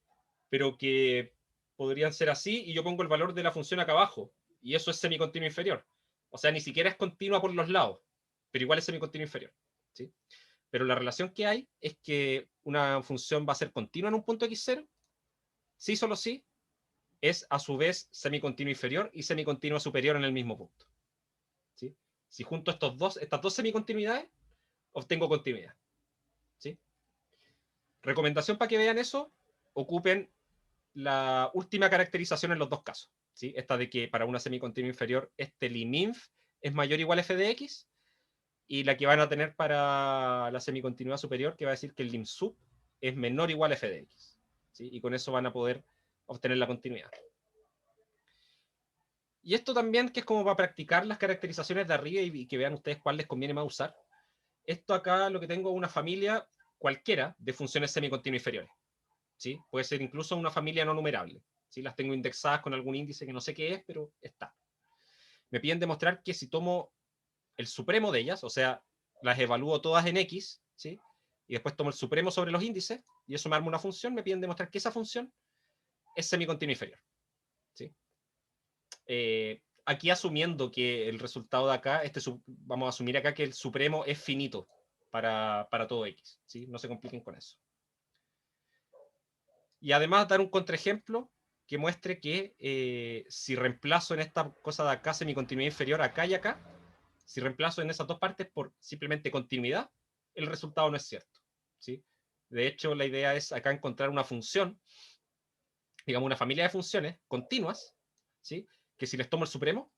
Pero que podrían ser así, y yo pongo el valor de la función acá abajo, y eso es semicontinua inferior. O sea, ni siquiera es continua por los lados, pero igual es semicontinua inferior. ¿Sí? Pero la relación que hay es que una función va a ser continua en un punto x0, sí, solo sí, es a su vez semicontinua inferior y semicontinua superior en el mismo punto. ¿Sí? Si junto estas dos semicontinuidades, obtengo continuidad. ¿Sí? Recomendación para que vean eso, ocupen la última caracterización en los dos casos. ¿Sí? Esta de que para una semicontinua inferior este liminf es mayor o igual a f de x, y la que van a tener para la semicontinuidad superior, que va a decir que el lim sub es menor o igual a f de x. ¿Sí? Y con eso van a poder obtener la continuidad. Y esto también, que es como para practicar las caracterizaciones de arriba y que vean ustedes cuál les conviene más usar. Esto acá lo que tengo es una familia cualquiera de funciones semicontinuas inferiores. ¿Sí? Puede ser incluso una familia no numerable. ¿Sí? Las tengo indexadas con algún índice que no sé qué es, pero está. Me piden demostrar que si tomo el supremo de ellas, o sea, las evalúo todas en X, ¿sí? Y después tomo el supremo sobre los índices, y eso me arma una función, me piden demostrar que esa función es semicontinua inferior. ¿Sí? Aquí asumiendo que el resultado de acá, vamos a asumir acá que el supremo es finito para todo X. ¿Sí? No se compliquen con eso. Y además dar un contraejemplo que muestre que si reemplazo en esta cosa de acá semicontinuidad inferior acá y acá, si reemplazo en esas dos partes por simplemente continuidad, el resultado no es cierto. ¿Sí? De hecho, la idea es acá encontrar una función, digamos una familia de funciones continuas, ¿sí? Que si les tomo el supremo,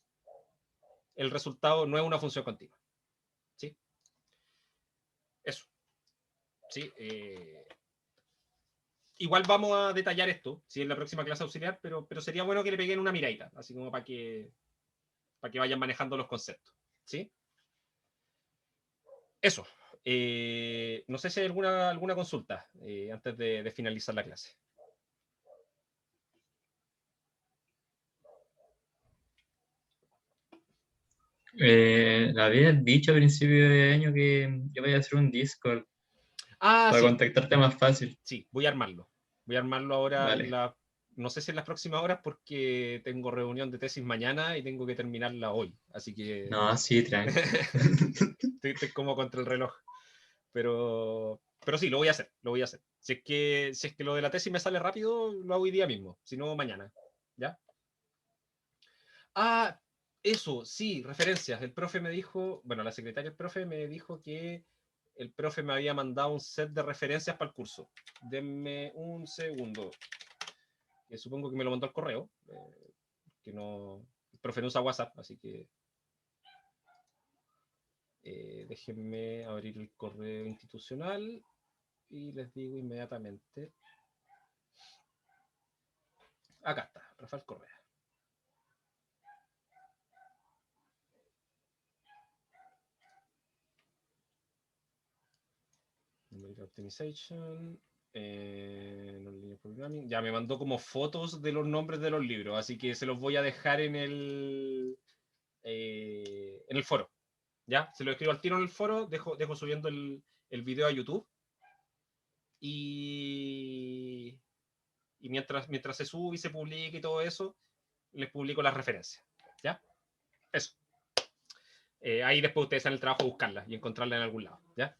el resultado no es una función continua. ¿Sí? Eso. ¿Sí? Igual vamos a detallar esto, ¿sí? En la próxima clase auxiliar, pero sería bueno que le peguen una miradita, así como para que vayan manejando los conceptos. ¿Sí? Eso. No sé si hay alguna consulta antes de finalizar la clase. Habías dicho a principio de año que vaya a hacer un Discord para Sí. contactarte más fácil. Sí, voy a armarlo. Voy a armarlo ahora Vale. no sé si en las próximas horas, porque tengo reunión de tesis mañana y tengo que terminarla hoy. Así que... No, sí, tranqui. estoy como contra el reloj. Pero sí, lo voy a hacer, lo voy a hacer. Si es que lo de la tesis me sale rápido, lo hago hoy día mismo. Si no, mañana. ¿Ya? Eso, sí, referencias. El profe me dijo, bueno, la secretaria del profe me dijo que el profe me había mandado un set de referencias para el curso. Denme un segundo. Supongo que me lo mandó al correo. Que no, el profe no usa WhatsApp, así que déjenme abrir el correo institucional y les digo inmediatamente. Acá está, Rafael Correa. Numerical Optimization. Non-linear programming. Ya me mandó como fotos de los nombres de los libros, así que se los voy a dejar en el foro. Ya, se lo escribo al tiro en el foro, dejo subiendo el video a YouTube. Y mientras se sube y se publique y todo eso, les publico las referencias. ¿Ya? Eso. Ahí después ustedes hacen el trabajo de buscarlas y encontrarlas en algún lado. ¿Ya?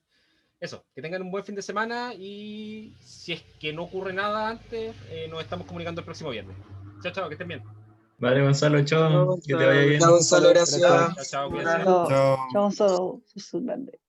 Eso. Que tengan un buen fin de semana y si es que no ocurre nada antes, nos estamos comunicando el próximo viernes. Chao, chao, que estén bien. Vale, Gonzalo, chao. Que te vaya bien. Chao, Gonzalo, gracias. Chao, chao, cuídense. Chao, Gonzalo. Sos un grande.